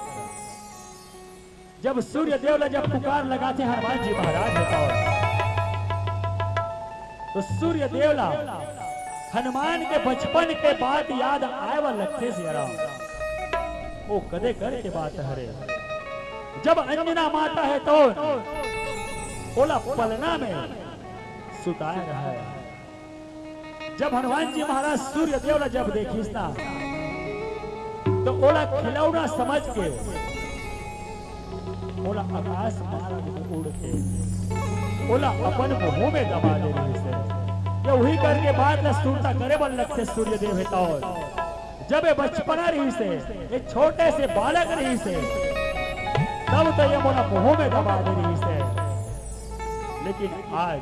जब सूर्य देव ला जब पुकार लगाते हनुमान जी महाराज तो सूर्य देव ला हनुमान के बचपन के बाद याद आए वा लगते से वो कदे कर के बात हरे। जब अंजना माता है तो ओला पलना में सुताया रहा है। जब हनुमान जी महाराज सूर्य देव ला जब देखिस ना तो ओला खिलौना समझ के ओला आकाश मार्ग में उड़ के ओला अपन मुंह में दबा दे रही से। ये वही करके बाद सुनता करे बन लगते सूर्य देव है तो जब ये बचपना रही से ये छोटे से बालक रही से तब तो ये मोला मुंह में दबा दे रही से। लेकिन आज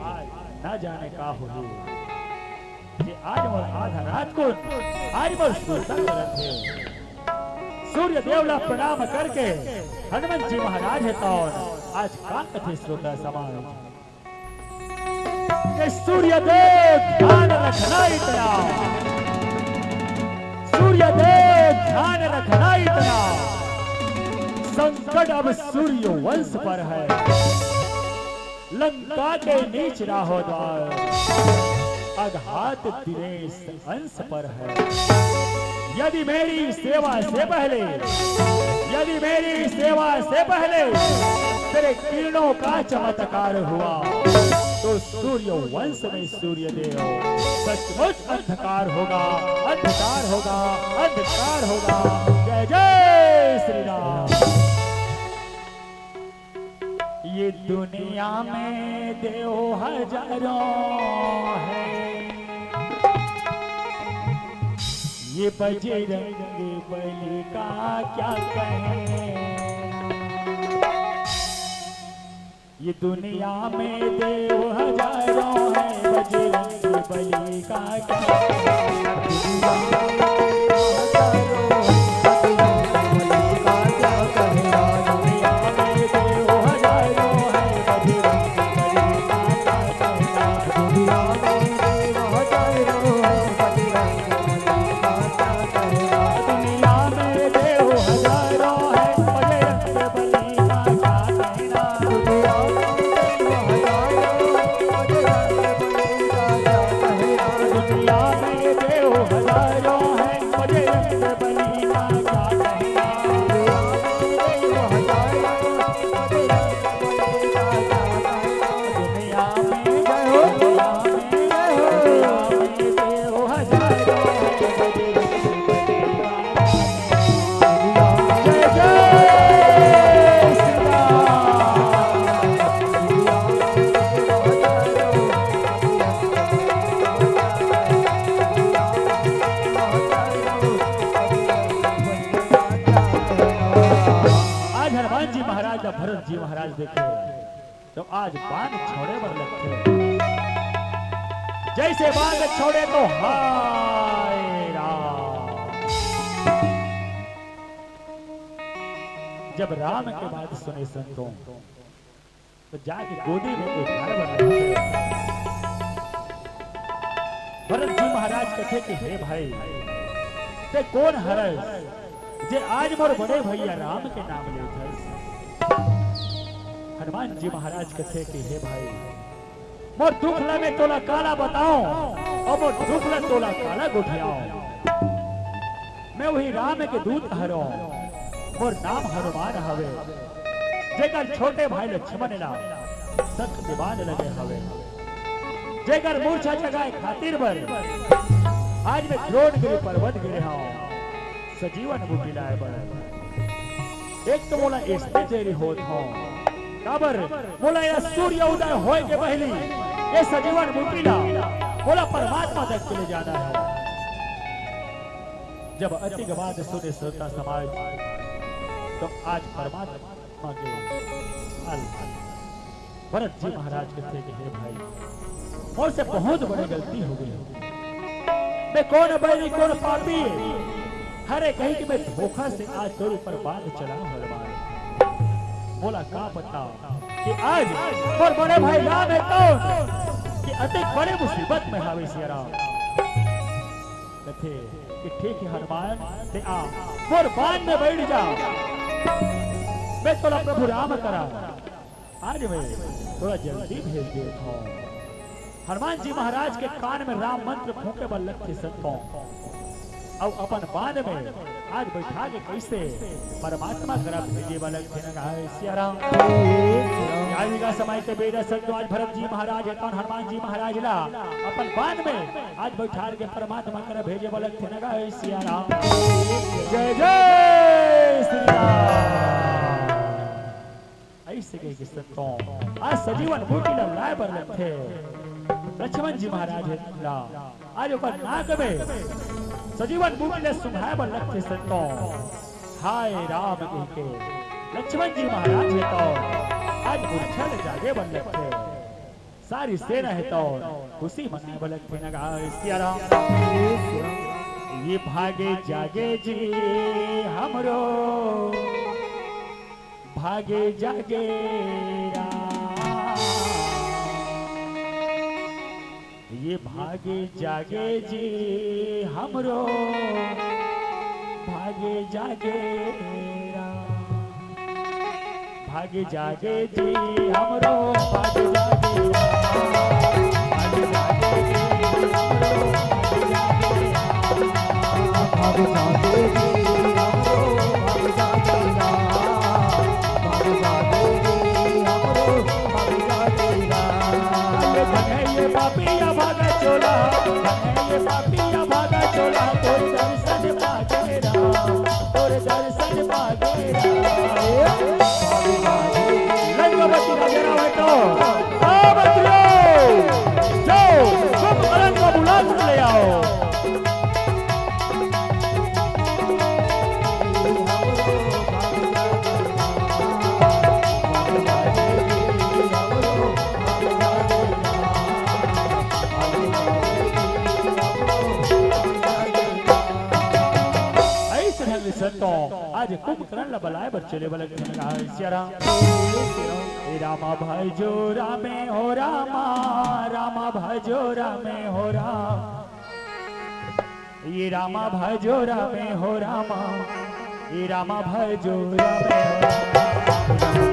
ना जाने का हो कि आज मोर आधा रात को आज मोर सुनता करत है। सूर्य देव ला प्रणाम करके हनुमान जी महाराज है तो आज का कथे श्रोता समाज सूर्य देव ध्यान रखना इतना, सूर्य देव ध्यान रखना इतना, संकट अब सूर्य वंश पर है, लंका के नीच राहो द्वार, आघात दिनेश अंश पर है। यदि मेरी सेवा से पहले, यदि मेरी सेवा से पहले तेरे किरणों का चमत्कार हुआ तो सूर्य वंश में सूर्य देव सचमुच अंधकार होगा, अंधकार होगा, अंधकार होगा। जय जय श्री राम। ये दुनिया में देव हजारों है, ये बजरंग बली का क्या कहें। ये दुनिया में देव हजारों है, बजरंग बली का क्या कहें। भरत जी महाराज देखे तो आज बाण छोड़े पर लगते, जैसे बाण छोड़े तो हाय राम। जब राम के बात सुने संतों तो जाके गोदी में उठाए बन। भरत जी महाराज कहे कि हे भाई ते कौन हरस जे आज मोर बड़े भैया राम के नाम ले। हनुमान जी महाराज कथे कि हे भाई मोर दुख लगे तोला काला बताओ और मोर दुख लगे तोला काला गुठियाओ। मैं वही राम के दूत हरो मोर नाम हनुमान हवे जेकर छोटे भाई लक्ष्मण ला सख्त दीवान लगे हवे जेकर मूर्छा जगाए खातिर बर आज मैं द्रोणगिरि पर्वत गिरे हूं सजीवन मुक्ति लाए बर। एक तो बोला इससे देरी होत हो काबर बोला या सूर्य उदय होए के पहली ये सजीवन मुक्ति ला बोला परमात्मा तक के लिए जाना है। जब अति गवाद सुने श्रोता समाज तो आज परमात्मा के भरत जी महाराज कहते कि हे भाई और से बहुत बड़ी गलती हो गई। मैं कौन बैरी कौन पापी हरे कहीं कि मैं धोखा से आज तेरे पर बांध चला हूं। बोला का पता कि आज और बड़े भाई राम है कौन कि अति बड़े मुसीबत में हावे सियारा कथे कि ठीक है हनुमान ते आ और बांध में बैठ जा मैं तोला प्रभु राम करा आज मैं थोड़ा जल्दी भेज देता हूं। हनुमान जी महाराज के कान में राम मंत्र फूंके बल लक्ष्य संतों और अपन बांध में आज बैठा के कैसे परमात्मा करा भेजे वाला सिया राम आज का समय के बेरा संतो आज भरत जी महाराज है कौन हनुमान जी महाराज ला अपन बांध में आज बैठा के परमात्मा करा भेजे वाला सिया राम जय जय श्री राम। ऐसे के संतों आज सजीवन बूटी लाए पर थे लक्ष्मण जी महाराज ला आज ऊपर नाक में सजीवन बूटी ने सुनाए पर लक्ष्य संतों हाय राम के लक्ष्मण जी महाराज है तो आज उछल जागे बन लक्ष्य सारी सेना है तो खुशी मनाए बल लक्ष्य नगा सिया राम ये भागे जागे जी हमरो भागे जागे ये भागे जागे जी हमरो भागे जागे भागे जागे जी हमरो भागे जागे भागे जागे जी हमरो भागे जागे जी हमरो ये पापिया भागा चोला ये पापिया भागा चोला तोर दर्शन मांगेरा तोर दर्शन मांगेरा लंगवती राजा है तो आ बच्चों जाओ तुम अरन को बुला ले आओ। आज कुंभकर्ण बलाए बच्चे बल रामा भाई जो रामे हो रामा रामा भाई जो रामे हो राम ये रामा भाई जो रामे हो रामा ये रामा भाई जो रामे हो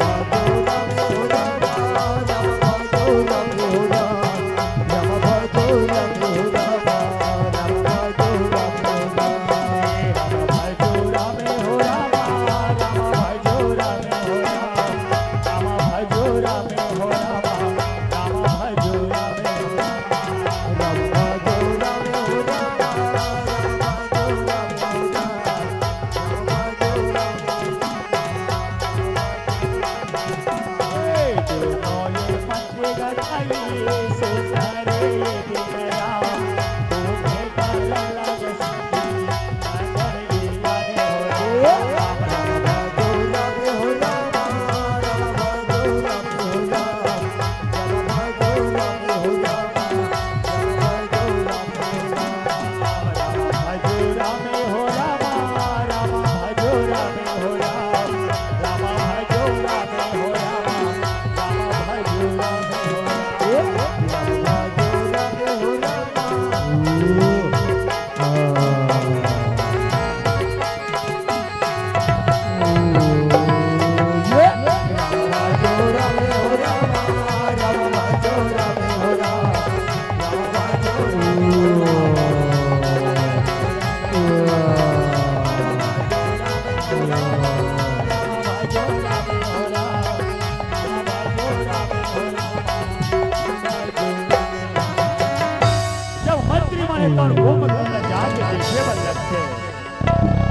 तो कुंभकर्ण जाके देखे बल्लभ थे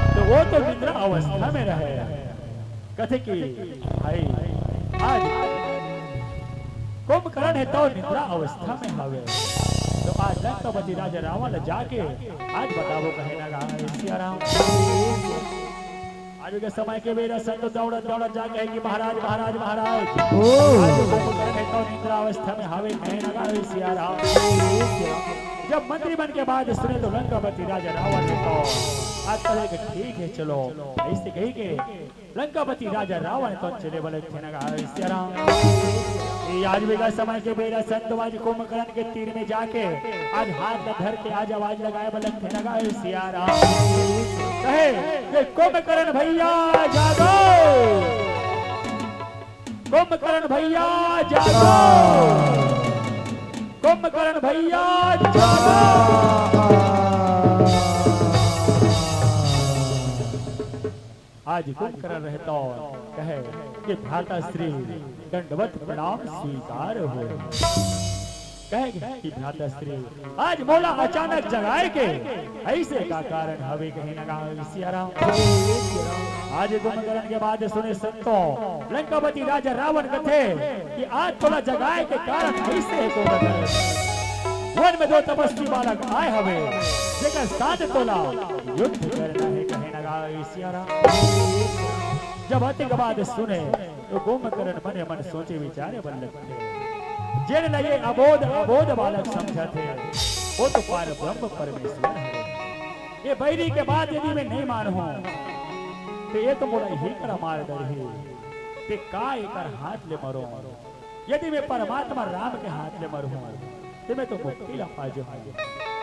तो वो तो निद्रा अवस्था में रहे। कथे कि भाई आज कुंभकर्ण है तो निद्रा अवस्था में हवे तो आज लंकापति राजा रावण जाके आज बतावो कहे ना सिया राम। आज के समय के बेरा संत दौड़त दौड़त जा कहे कि महाराज महाराज महाराज आज कुंभकर्ण है तो निद्रा अवस्था में हवे कहे ना सिया राम। जब मंत्री बन के बाद सुने तो लंकापति राजा रावण ने तो आज कहे कि ठीक है चलो ऐसे कही के लंकापति राजा रावण तो चले बोले थे ना सिया राम। आज भी का समय के बेरा संत आज कुंभकर्ण के तीर में जाके आज हाथ धर के आज आवाज लगाए बोले थे ना सिया राम। कहे कि कुंभकर्ण भैया जागो, कुंभकर्ण भैया जागो, कुंभकर्ण भैया जागो। आज कुंभकर्ण रहता कहे कि भ्राता श्री दंडवत प्रणाम स्वीकार हो। कहे कि भ्राता श्री आज मोला अचानक जगाए के ऐसे का कारण हवे कहे ना सिया राम। आज कुंभकर्ण के बाद सुने संतों लंकापति राजा रावण कथे कि आज थोड़ा जगाए के कारण ऐसे है कुंभकर्ण वन में दो तपस्वी बालक आए हवे जेकर साथ तोला युद्ध करना है कहे ना सिया राम। जब अति के बाद सुने तो कुंभकर्ण मने मन सोचे विचारे बल्लभ थे जिन लगे अबोध अबोध बालक समझा थे वो तो पार ब्रह्म परमेश्वर है। ये बैरी के बाद यदि मैं नहीं मानूं तो ये तो मोला ही कर मार डर है ते का एकर हाथ ले मरो। यदि मैं परमात्मा राम के हाथ ले मरूं तो मैं तो मुक्ति ला पा जाऊंगा।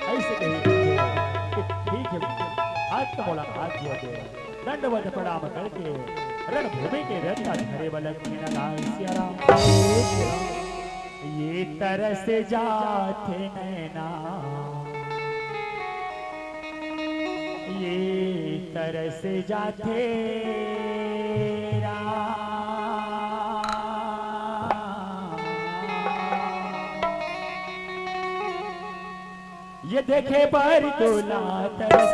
ऐसे कही ठीक है आज तो मोला हाथ दिया दे दंडवत प्रणाम करके रणभूमि के रत्ना धरे बलक सिया राम। ये तरस जाते नैना, ये तरस जाते ये देखे पर तोला तरस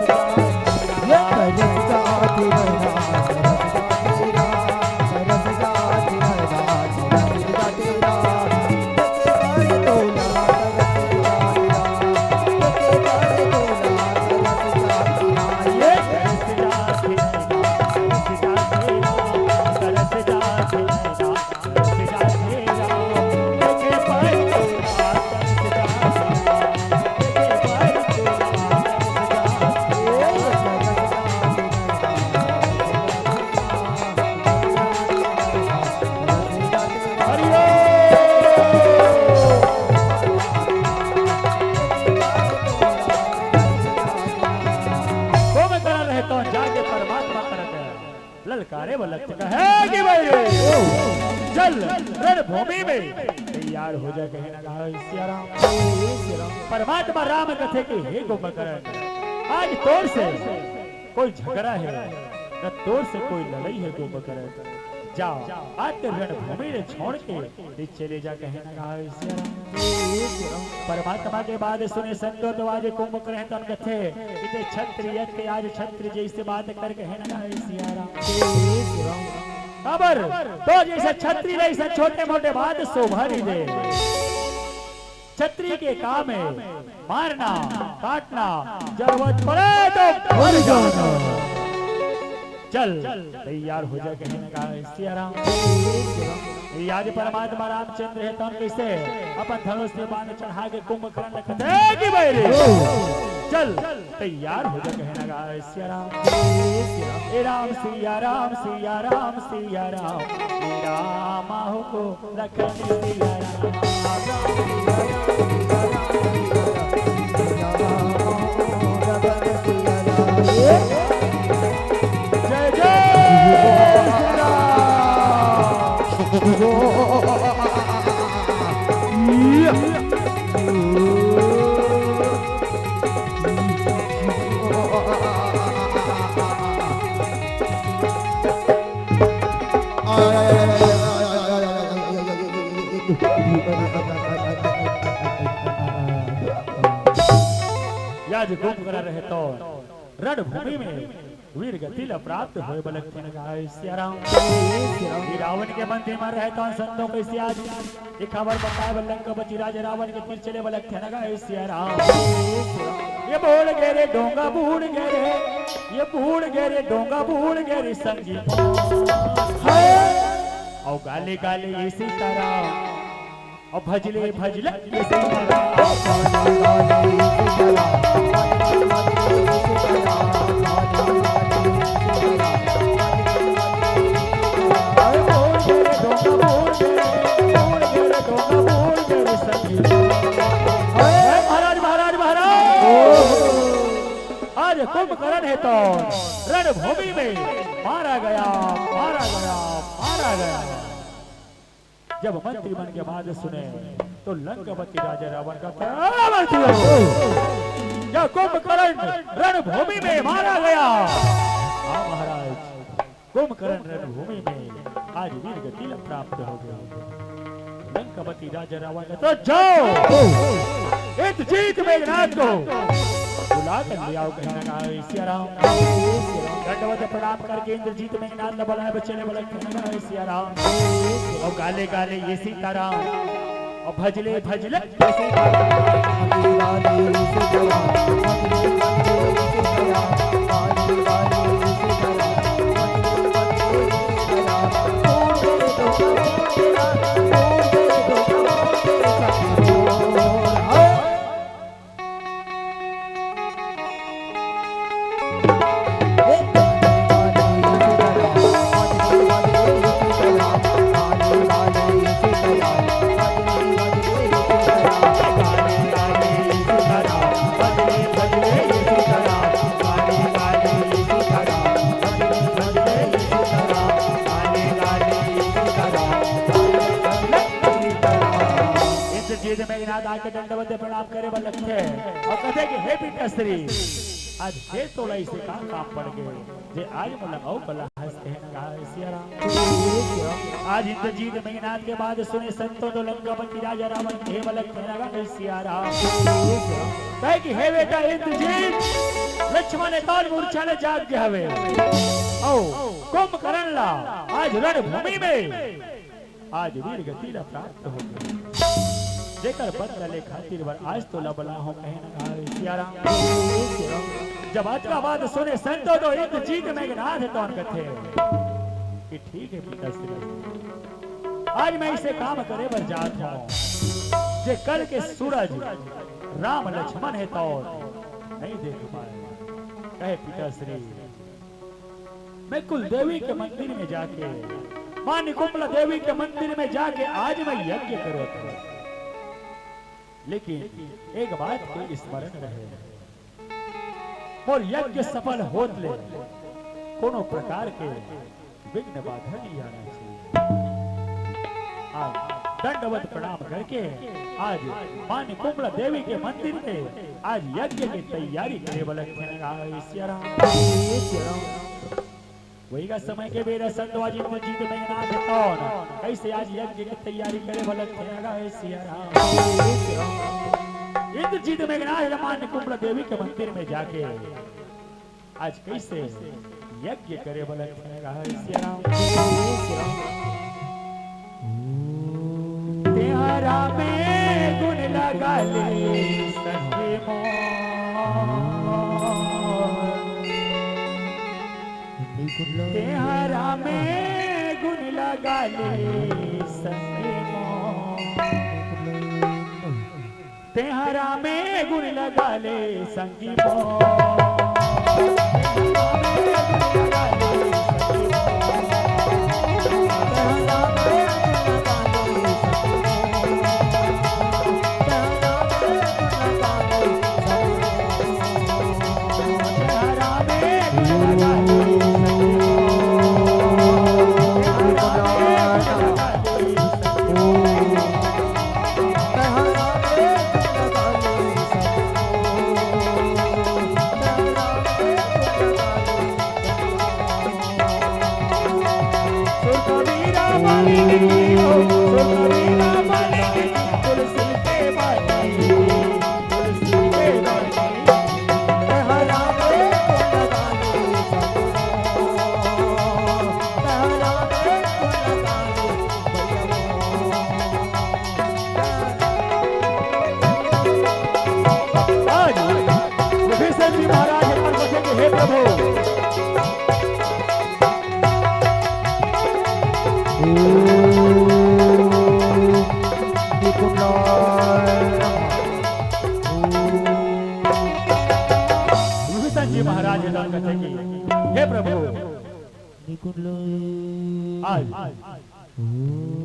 ललकारे बलक है कि भाई चल रणभूमि में तैयार हो जा कहे ना सिया राम। परमात्मा राम कथे के हे कुंभकर्ण आज तोर से कोई झगड़ा है न तोर से कोई लड़ाई है कुंभकर्ण। जाओ आज रणभूमि ने छोड़ के चले जा कहे ना सिया राम। परमात्मा के बाद सुने संतो तो आज कुंभकर्ण तन कथे इते क्षत्रिय के आज क्षत्रिय जैसे बात कर कहे ना सिया राम। खबर तो जैसे क्षत्रिय ऐसा छोटे मोटे बात शोभा नहीं दे। क्षत्रिय के काम है मारना काटना जरूरत पड़े तो मर जाना। चल तैयार हो जा कहने का सिया राम। आज परमात्मा रामचंद्र है तो कैसे अपन धनुष में बाण चढ़ा के कुंभकर्ण कथे की बैरे चल तैयार हो जा कहने का सिया राम। ए राम सिया राम सिया राम सिया राम राम हो रखने सिया राम। याज गुम कर रहे तो रणभूमि में वीर गति ल प्राप्त होए बलक थे गाय सिया राम। रावण के मंदिर में रहता संतों कैसे आज ये खबर बताए बल्लंक बची राज रावण के तीर चले बलक थे गाय सिया राम। ये बोल गे रे डोंगा बूढ़ गे रे, ये बूढ़ गे रे डोंगा बूढ़ गे रे संगी और गाले गाले ये सीताराम और भजले भजले ये कुंभकर्ण है तो रणभूमि में मारा गया मारा गया मारा गया। जब मंत्री बन के बाद सुने तो लंकापति राजा रावण का क्या मंत्री हो, जब कुंभकर्ण रणभूमि में मारा गया। हाँ महाराज, कुंभकर्ण रणभूमि में आज वीर गति प्राप्त हो गया। लंकापति राजा रावण का तो जाओ इंद्रजीत मेघनाथ को बुला कर ले आओ कहना सिया राम। दंडवत प्रणाम करके इंद्रजीत मेघनाथ ने बुलाया बच्चे ने बोला कहना सिया राम और गाले गाले ये सीताराम और भजले भजले ये आके दंडवत प्रणाम करे बलक थे और कहते कि हे पिताश्री आज हे तोड़ा इसे काम पड़ गए जे आज मोला औ बला हंस कहना सिया राम। आज इंद्रजीत मेघनाथ के बाद सुने संतों तो लंकापति राजा रावण हे बलक कहना सिया राम। कहे कि हे बेटा इंद्रजीत लक्ष्मण तौर मूर्छा ने जाग के हवे औ कुंभकर्ण ला आज रणभूमि में आज वीर गति ला प्राप्त हो गई। जेकर बदले खातिर वर आज तो लबला हो कहना सिया राम। जब आज का बात सुने संतो तो इंद्रजीत मेघनाथ तो कथे कि ठीक है पिताश्री आज मैं इसे काम करे बर जात हूं जे कल के सूरज राम लक्ष्मण है तो नहीं देख पाए। कहे पिताश्री मैं कुल देवी के मंदिर में जाके मां निकुंभला देवी के मंदिर में जाके आज मैं यज्ञ करो था, लेकिन एक बात के स्मरण रहे और यज्ञ सफल होत ले कोनो प्रकार के विघ्न बाधा नहीं आना चाहिए। आज दंडवत प्रणाम करके आज मां निकुंभला देवी के मंदिर में आज यज्ञ की तैयारी करे बलक सिया राम। वही का समय के बेरा संतवाजी इंद्रजीत मेघनाथ कौन कैसे आज यज्ञ की तैयारी करे बलक सिया राम। इंद्रजीत मेघनाथ मां निकुंभला देवी के मंदिर में जाके आज कैसे यज्ञ करे बलक सिया राम। तेरा में गुण लगा ले सखी तेरा में गुण लगा ले सखी तेरा में गुण लगा ले संगी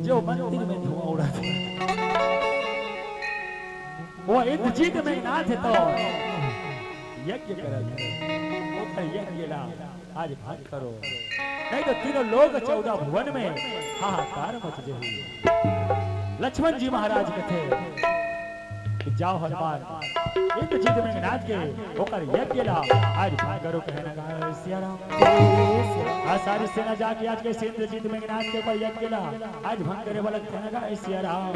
जो मंदिर में धुआं उड़ा था वो इंद्रजीत में नाथ तो यज्ञ कर यज्ञ ला आज भाग करो नहीं तो तीनों लोग 14 भुवन में हाहाकार मच जाए। लक्ष्मण जी महाराज कथे कि जाओ हनुमान इंद्रजीत में नाथ के होकर यज्ञ ला आज भाग करो कहने लगा सिया राम। आज सारी सेना जाके आज के इंद्रजीत में नाथ के ऊपर यज्ञ ला आज भंग करे वाला कहने लगा सिया राम।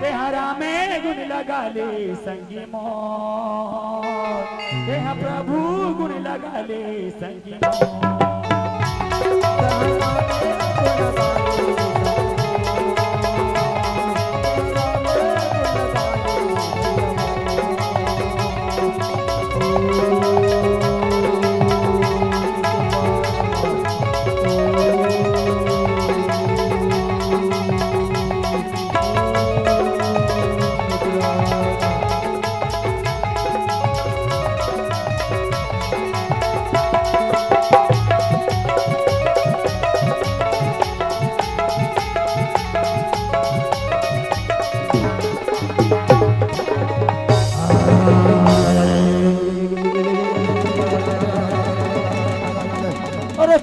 तेहरा में गुण लगा ले संगी मोर तेहा प्रभु गुण लगा ले संगी मोर।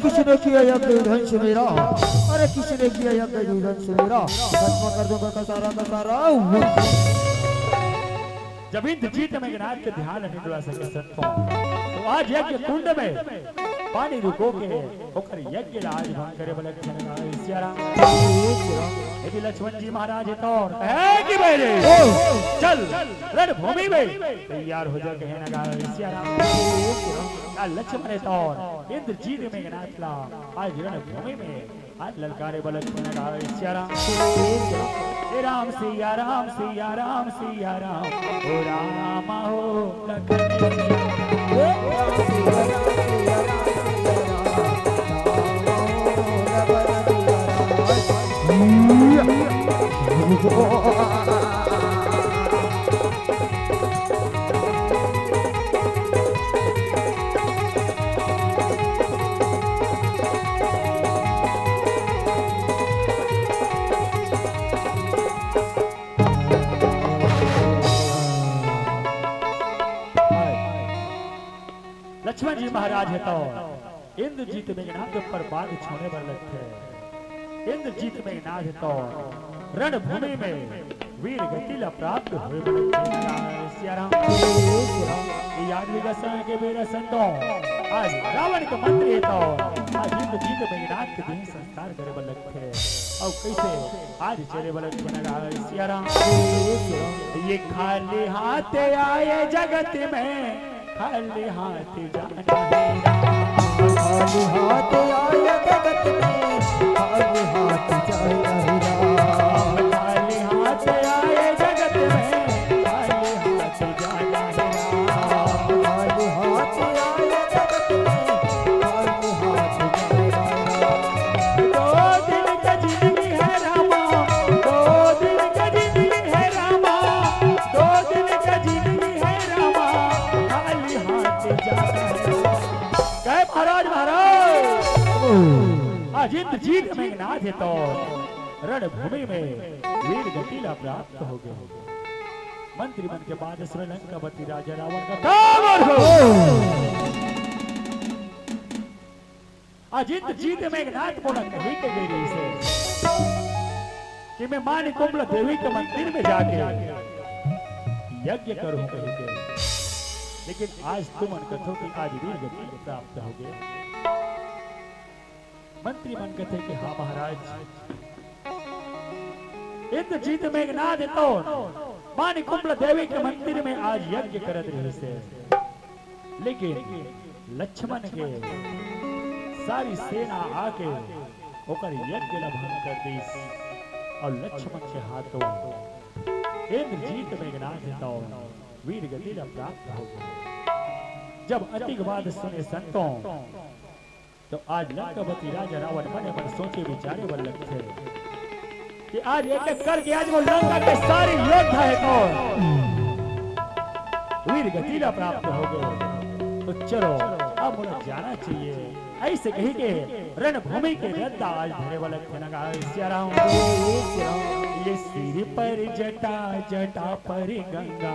किसने किया यज्ञ धंस मेरा, अरे किसने किया यज्ञ धंस मेरा, भस्म कर दूंगा का सारा जब इंद्रजीत में नाथ के ध्यान नहीं डुला सके संतों तो आज यज्ञ कुंड में पानी रुको के होकर यज्ञ राज भंग करे बोले सिया राम। यदि लक्ष्मण जी महाराज तो है कि मेरे चल रणभूमि में तैयार हो जा कहने लगा सिया राम। लक्ष्मण तो इंद्रजीत में नाथ ला आज रणभूमि में आज ललकारे बोले कहने लगा सिया राम। राम सिया राम सिया राम सिया राम ओ राम हो लक्ष्मण जी महाराज है तो इंद्रजीत में नाथ के ऊपर बाग छोड़ने पर लगते इंद्रजीत में नाथ तो रणभूमि में वीर गति प्राप्त हुए याद भी समय के वीर संतों आज रावण के मंत्री तो आज इंद्रजीत में नाथ के दिन संस्कार करे पर लगते और कैसे आज चले वाले बनेगा सिया राम। ये खाली हाथ आए जगत में खाली हाथ जाना खाली हाथ आया जगत में खाली हाथ जाया खाली हाथ आए जगत में खाली हाथ जाना खाली हाथ आया जगत में खाली हाथ जाया। 2 दिन का जिंदगी है रामा 2 दिन का जिंदगी है रामा 2 दिन का जिंदगी है रामा खाली हाथ जाना कहे महाराज आज इंद्रजीत में नाथ है तो रणभूमि में वीर गतिला प्राप्त हो गए। मंत्री बन के बाद श्रीलंकापति राजा रावण का आज इंद्रजीत में नाथ बोला कही के गई रही से कि मैं मां कुंभला देवी के मंदिर में जाके यज्ञ करूं कही के, लेकिन आज तुम मन कथो कि आज वीर गति प्राप्त हो गए। मंत्री मन कहते कि हाँ महाराज इंद्रजीत में नाथ तो मां कुंभला देवी के मंदिर में आज यज्ञ करत रहे से, लेकिन लक्ष्मण के सारी सेना आके ओकर यज्ञ ला भंग कर दी और लक्ष्मण के हाथों इंद्रजीत में नाथ तो वीर गति ला प्राप्त हो गए। जब अधिक बात सुने संतों तो आज लंकापति राजा रावण बने पर सोचे विचारे वल्लभ थे कि आज एक एक करके आज वो लंका के सारे योद्धा है कौन वीर गति प्राप्त हो गए। तो चलो अब मुझे जाना चाहिए ऐसे कही के रणभूमि के रद्दा आज धरे वाला थे नगा सियाराम ये सिर पर जटा जटा पर गंगा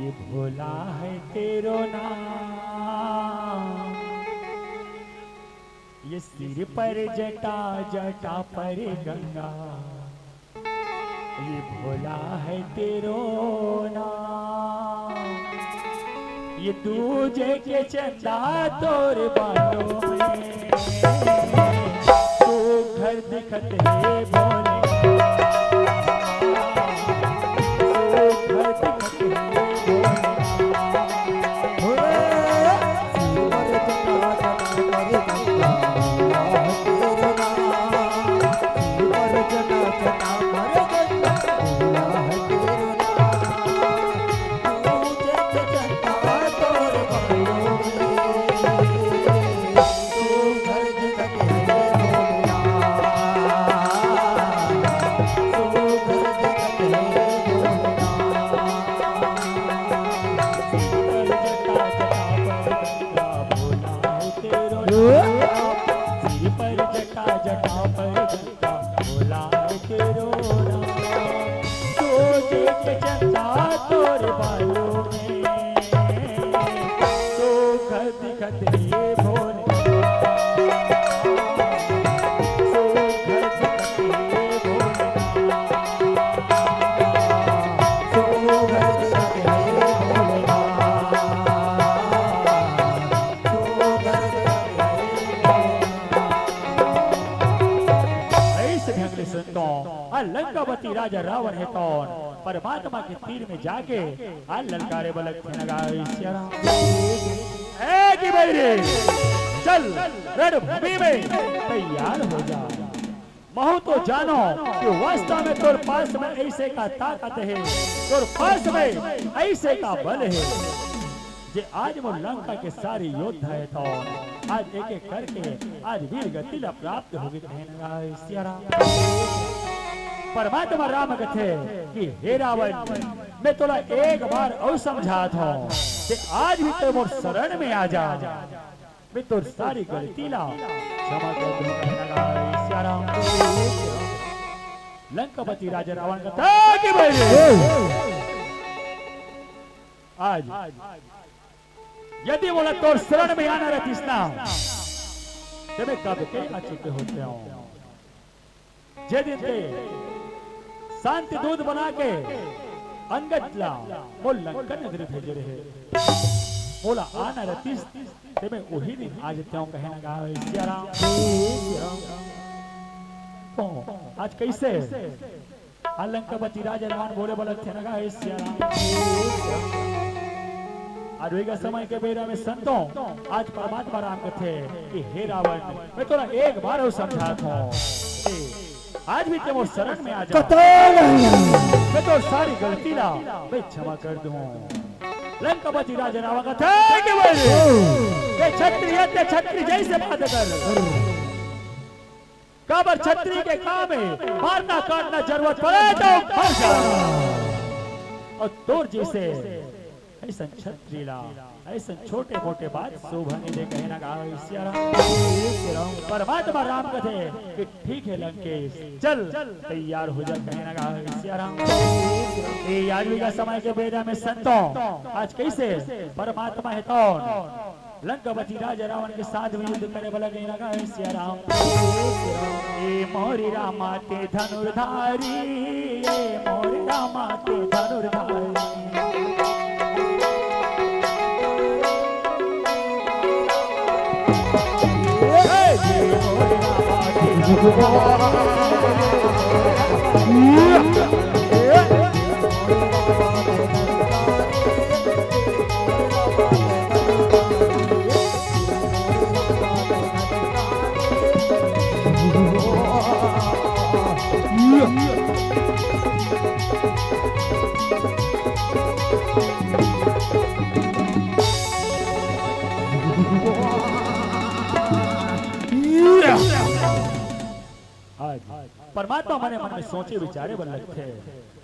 ये भोला है तेरो नाम ये सिर पर जटा जटा पर गंगा ये भोला है तेरो नाम ये दूजे के चंदा तोर बालों में तू घर दिखत है भोले तू घर दिखत है लंकापति राजा रावण है कौन परमात्मा के तीर में जाके आज ललकारे बलक थे चल रणभूमि में तैयार हो जा महू तो जानो कि वास्तव में तोर पास में ऐसे का ताकत है तोर पास में ऐसे का बल है जे आज वो लंका के सारे योद्धा है तो आज एक एक करके आज वीर गति प्राप्त होगी परमात्मा राम कथे कि हे रावण मैं तोला एक बार और समझात हूं कि आज भी तो मोर शरण में आ जा मैं तोर सारी गलती ला क्षमा कर दे सियाराम लंकापति राजा रावण कथा कि भाई आज यदि बोला तोर शरण में आना रहतीस ना तो मैं कब के आ चुके होते हूं जे दिन शांति दूध बना के अंगद ला बोल लंका नगर भेज रहे बोला आना रतीस ते मैं वही दिन आज त्यां कहना गा सियाराम तो आज कैसे लंकापति राजा रावण बोले बोला थे नगा सियाराम आज का समय के बेरा में संतों आज परमात्मा राम कथे कि हे रावण मैं तोरा एक बार और समझाता हूं आज भी तेरे शरण में आ जा मैं तो सारी गलती ला मैं क्षमा कर दूं लंकापति राजा रावण का था कि ये छत्री जैसे बात कर काबर छत्री के काम में मारना काटना जरूरत पड़े तो और तोर जैसे ऐसा छत्रीला ऐसा छोटे मोटे बात शोभा नहीं दे कहना सियाराम परमात्मा राम कथे कि ठीक है लंकेश चल तैयार हो जा कहना सियाराम आज भी का समय के बेरा में संतों आज कैसे परमात्मा है कौन लंकापति राजा रावण के साथ में युद्ध करे वाला कहना सियाराम ए मोरी रामा ते धनुर्धारी ए मोरी रामा ते धनुर्धारी परमात्मा मने मन में सोचे विचारे बन लगते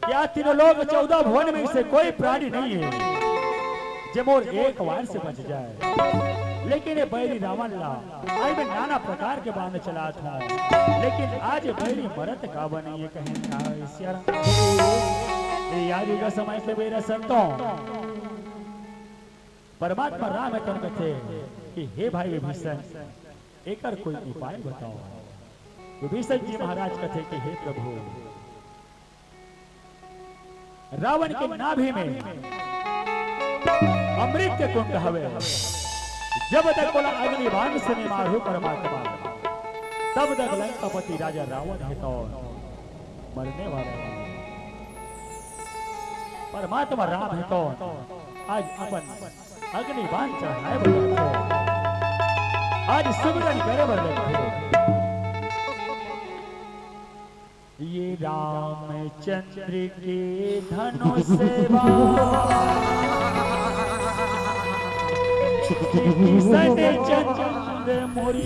क्या तीनों लोग 14 भुवन में से कोई प्राणी नहीं है जो मोर एक वार से बच जाए लेकिन ये बैरी रावण ला आज मैं नाना प्रकार के बाण चलात हूँ, लेकिन आज ये बैरी मरत का बने ये कहें ये याद का समय से मेरा संतों परमात्मा राम है तुम कथे कि हे भाई विभीषण एकर कोई उपाय बताओ। विभीषण जी महाराज कथे कि हे प्रभु रावण के नाभि में अमृत के कुंड हवे, जब तक बोला अग्निबाण से मारो परमात्मा तब तक लंकापति राजा रावण है तो मरने वाला है। परमात्मा राम है तो आज अपन अग्निबाण चढ़ाए बदलते आज सुमिरन करे बदलते। ये रामचंद्र के धनुष सने चंद्र मोरी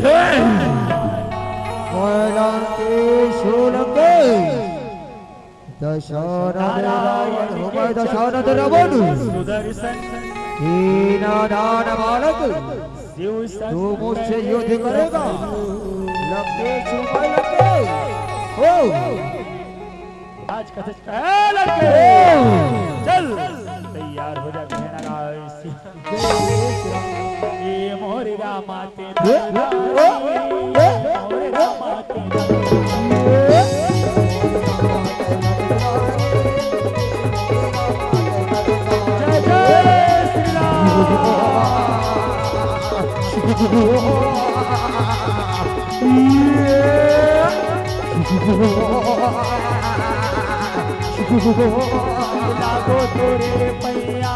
दशरथ रावण सुदर्शन दान बालक शिव तू मुझसे युद्ध करेगा लंकेश लगे हो आज कथा लगे चल तैयार हो जा कहना ये मोरे रामा ते मोरे रामा जय जय श्री लागो तोरे पैया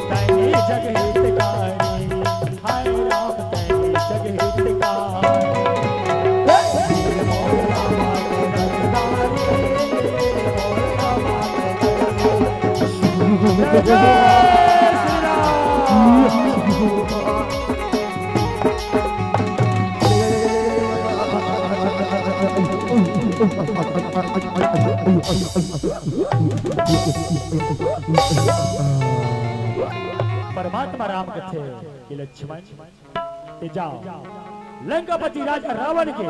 तैने जग हितकारी हाय राम तैने जग हितकारी जय जय श्री राम। परमात्मा राम कथे कि लक्ष्मण ते जाओ लंकापति राजा रावण के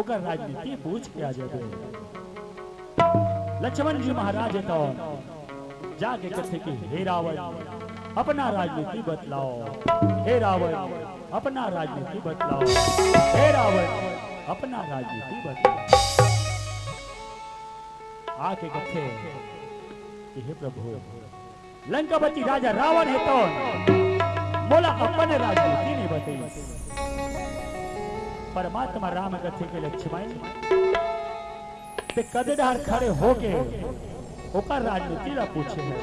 ओकर राजनीति पूछ के आ जाओ। लक्ष्मण जी महाराज तो जाके कथे कि हे रावण अपना राजनीति बतलाओ, हे रावण अपना राजनीति बतलाओ, हे रावण अपना राजनीति बतलाओ। आके कथे कि हे प्रभु लंकापति राजा रावण है तो बोला अपन राजनीति नहीं बताई। परमात्मा राम कथे के लक्ष्मण ते कदेदार खड़े होके ओकर राजनीति ला पूछे है।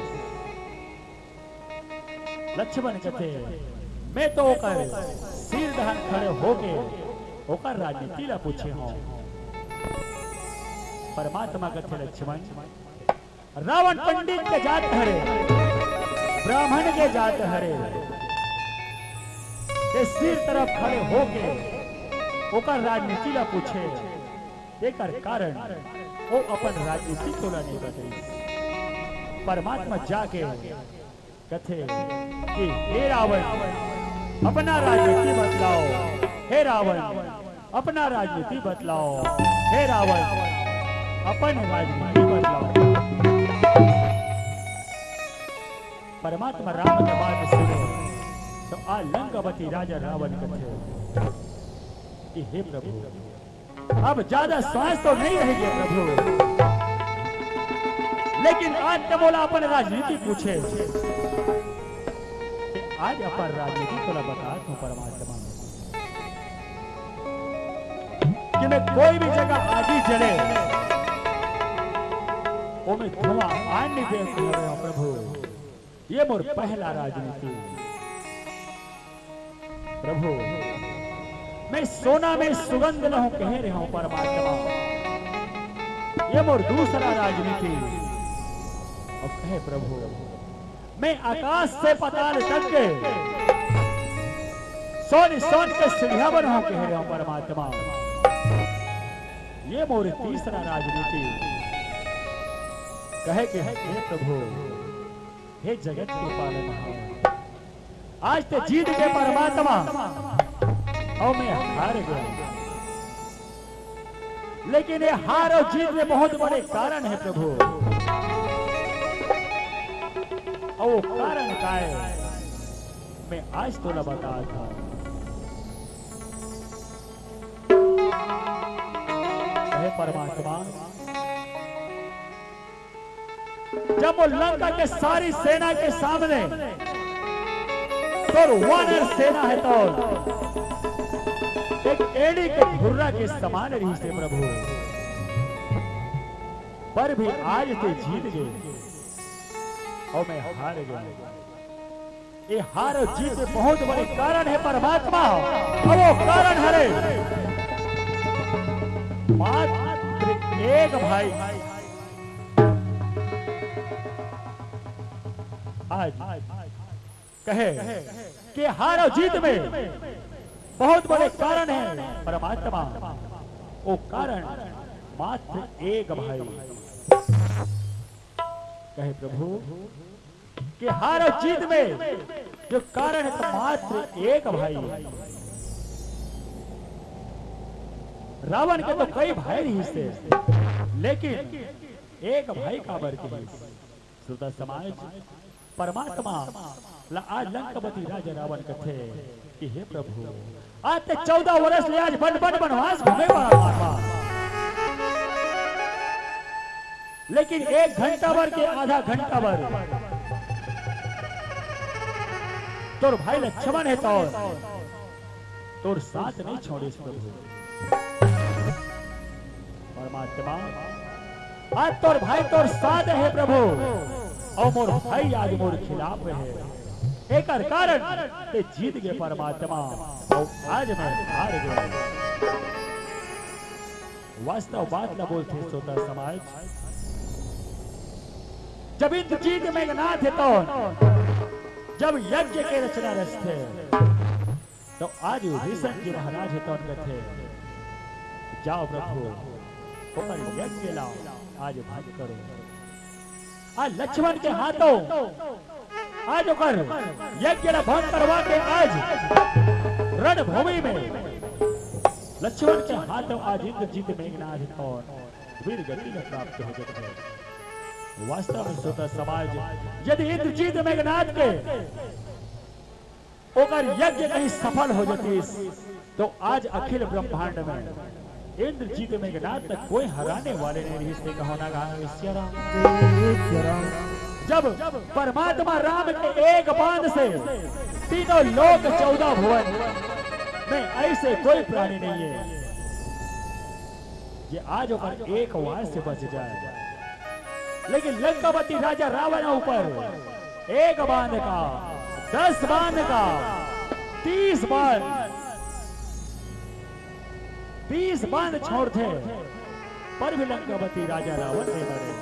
लक्ष्मण कथे मैं तो ओकर सिर दहन खड़े होके ओकर राजनीति ला पूछे हूं। परमात्मा कथे लक्ष्मण रावण पंडित के जात हरे ब्राह्मण के जात हरे ते सिर तरफ खड़े होके ओकर राजनीति ला पूछे एकर कारण वो अपन राजनीति को नहीं बताई। परमात्मा जाके कथे कि हे रावण अपना राजनीति बतलाओ, हे रावण अपना राजनीति बतलाओ, हे रावण अपन राजनीति बतलाओ। परमात्मा राम के बात सुने तो आ लंकापति राजा रावण कथे कि हे प्रभु अब ज्यादा सांस तो नहीं रहेगी प्रभु, लेकिन आज तो बोला अपन राजनीति पूछे कि आज अपन राजनीति को बता दूं परमात्मा कि मैं कोई भी जगह आगी जले वो मैं धुआं आने दे रहा हूं प्रभु। ये मोर पहला राजनीति प्रभु, मैं सोना में सुगंध न हूं कह रहा हूं परमात्मा। ये मोर दूसरा राजनीति अब कहे प्रभु मैं आकाश से पाताल तक के सोन के सीढ़ियां बना हूं कह रहा हूं परमात्मा। ये मोर तीसरा राजनीति कहे कि हे प्रभु हे जगत के पालनहार आज ते जीत के परमात्मा और मैं हार गया। लेकिन ये हार और जीत में बहुत बड़े कारण है प्रभु। और वो कारण का है मैं आज तो न बता था। हे परमात्मा, जब वो लंका के सारी सेना के सामने तो वानर सेना है तो एक एड़ी के धुर्रा के समान रही से प्रभु, पर भी आज ते जीत गए और मैं हार गया। ये हार और जीत में बहुत बड़े कारण है परमात्मा। और वो कारण हरे मात्र एक भाई आज कहे कि हार और जीत में बहुत बड़े कारण है परमात्मा। वो कारण मात्र एक भाई कहे प्रभु कि हार और जीत में जो कारण है तो मात्र एक भाई। रावण के तो कई भाई ही से, लेकिन एक भाई का वर्ग है। श्रोता समाज, परमात्मा आज लंकापति राजा रावण कथे कि हे प्रभु, आज ते 14 वर्ष ले आज बन बनवास घूमे वाला, लेकिन 1 घंटा भर के आधा घंटा भर तोर भाई लक्ष्मण है तोर साथ नहीं छोड़े प्रभु। परमात्मा आज तोर भाई तोर साथ है प्रभु, और मोर भाई आज मोर खिलाफ है। एक कारण ते जीत गए परमात्मा, और आज मैं हार गया। वास्तव बात न बोलते श्रोता समाज। जब इंद्रजीत मेघनाथ है तो जब यज्ञ के रचना रच थे तो आज विभीषण जी महाराज है तो थे जाओ प्रभु और यज्ञ लाओ, आज भाग करो। आज लक्ष्मण के हाथों आज ओकर यज्ञ भंग करवा के आज रणभूमि में लक्ष्मण के हाथों आज इंद्रजीत मेघनाथ और वीर गति में प्राप्त हो जाते हैं। वास्तव में श्रोता समाज, यदि इंद्रजीत मेघनाथ के ओकर यज्ञ कहीं सफल हो जाती तो आज अखिल ब्रह्मांड में इंद्रजीत मेघनाथ तक कोई हराने वाले नहीं। रिश्ते का होना जब परमात्मा राम के एक बांध से तीनों लोक 14 भुवन में ऐसे कोई प्राणी नहीं है ये आज ऊपर एक वार से बच जाए। लेकिन लंकापति राजा रावण ऊपर एक बांध का, 10 बांध का, 30 बांध छोड़ थे, पर भी लंकापति राजा रावण ने मरे।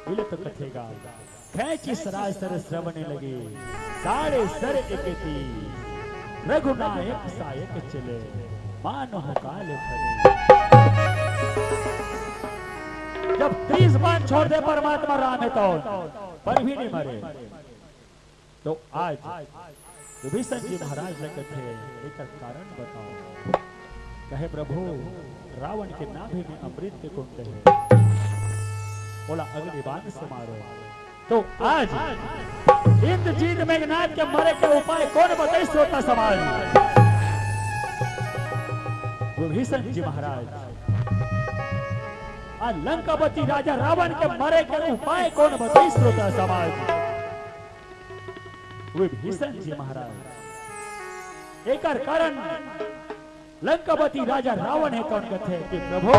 विलप कथेगा खेची सरासर श्रवणे लगे, सारे सर एकती रघुनायक सायक चले, मानो काल फले। जब 30 बांध छोड़ दे परमात्मा राम है तो पर भी नहीं मरे, तो आज विभीषण जी महाराज लगे थे एक कारण बताओ। कहे प्रभु रावण के नाभि में अमृत के कुंड है, बोला अगली बात से मारो। तो आज इंद्रजीत मेघनाथ के मरे के उपाय कौन बताए श्रोता समाज? विभीषण जी महाराज। आज लंकापति राजा रावण के मरे के उपाय कौन बताए श्रोता समाज? विभीषण जी महाराज। एक कारण लंकापति राजा रावण है कौन कहते हैं कि प्रभु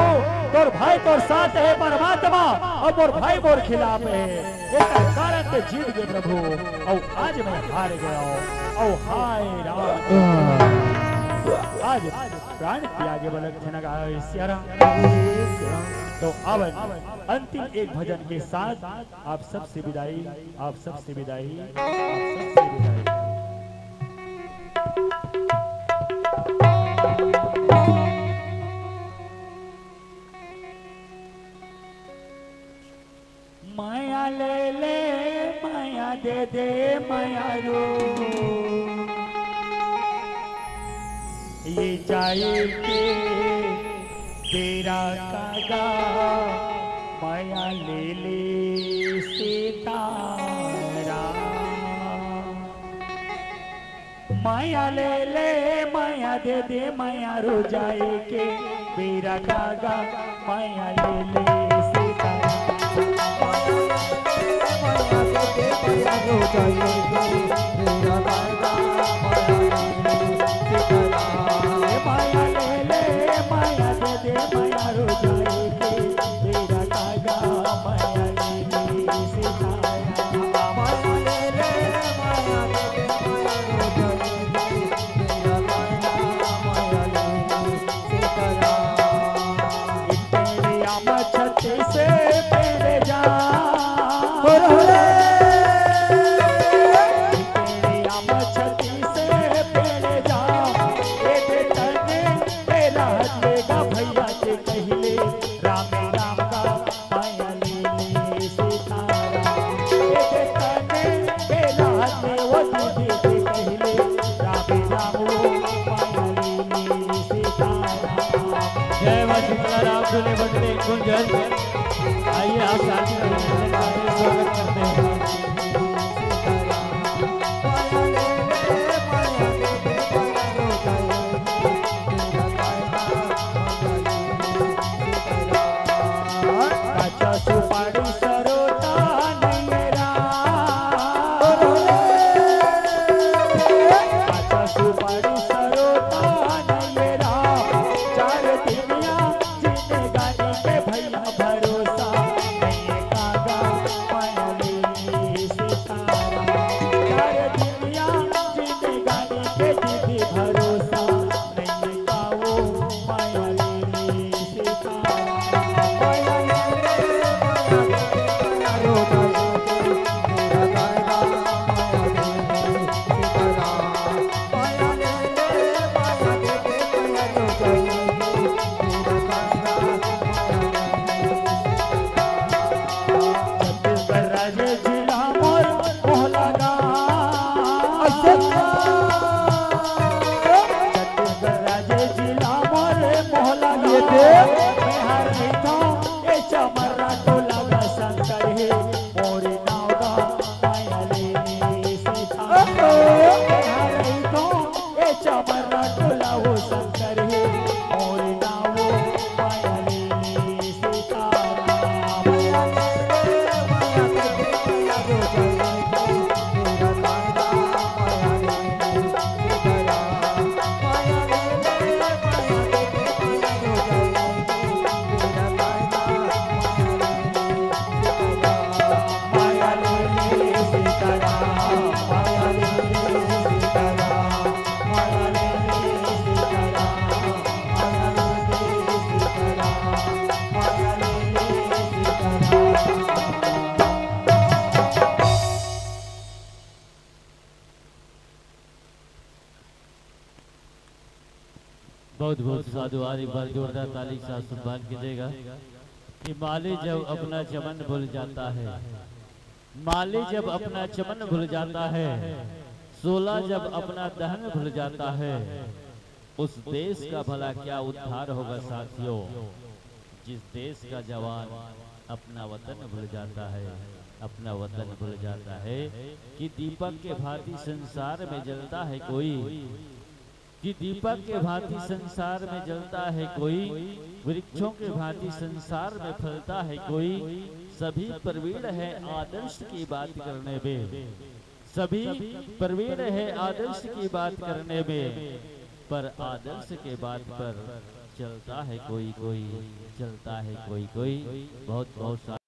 तोर भाई तोर साथ है परमात्मा और मोर भाई मोर खिलाफ है। एक कारण ते जीत गए प्रभु और आज मैं हार गया और हाय राम आज प्राण त्यागे बलक सियारा। तो अब अंतिम एक भजन के साथ आप सबसे विदाई, आप सबसे विदाई, आप सबसे विदाई। माया ले ले माया दे दे माया रो जाए के तेरा कागा माया ले ले सितारा माया ले ले माया दे दे माया रो जाए के मेरा कागा माया ले ले सितारा माया दे दे माया रो जाए के मेरा कागा माया ले ले माया दे दे माया रो जाए के मेरा कागा माया ले ले सितारा माया ले ले माया दे दे माया रो जाए के मेरा कागा माया ले ले सितारा तेरे आमा छत्ती से पेड़े जा तेरे आमा छत्ती से पेड़े जा ये तने तेरा लेगा भैया के कहले राम राम का माया ले ले सितारा ये तने तेरा ले वो दीदी के कहले राम राम वो माया ले ले सितारा। जय मां शीतला राम सुने बटले गुंजन आइए आप साथी स्वागत करते हैं। काचा सुपारी सरोता नैरा काचा सुपारी सरोता नैरा चार दुनिया जीने गाने के भैया भरोसा नहीं कागा माया ले ले सितारा चार दुनिया जीने गाने के दीदी भरोसा नहीं काओ माया ले ले सितारा छत्तीसगढ़ राज्य जिला मोर मोहला गाँव छत्तीसगढ़ राज्य जिला मोर मोहला गाँव मैं हर रही ये चमर्रा टोला का शंकर है मोरे नाव का माया ले ले सितारा मैं हर रही ये चमर्रा टोला वो शंकर है मोरे नाव माया ले ले सितारा। माया ले ले सितारा माया ले ले सितारा माया ले ले सितारा माया ले ले सितारा माया ले ले सितारा। बहुत बहुत साधुवाद एक बार जोरदार ताली से आशीर्वाद कीजिएगा कि माली जब अपना चमन भूल जाता है माली जब अपना चमन भूल जाता है 16 जब अपना दहन भूल जाता है उस देश का भला क्या उद्धार होगा साथियों जिस देश का जवान अपना वतन भूल जाता है अपना वतन भूल जाता है कि दीपक के भांति संसार में जलता है कोई कि दीपक के भांति संसार में जलता है कोई वृक्षों के भांति संसार में फलता है कोई सभी प्रवीण है आदर्श की बात करने में सभी प्रवीण है आदर्श की बात करने में पर आदर्श के बात पर चलता है कोई कोई चलता है कोई कोई बहुत बहुत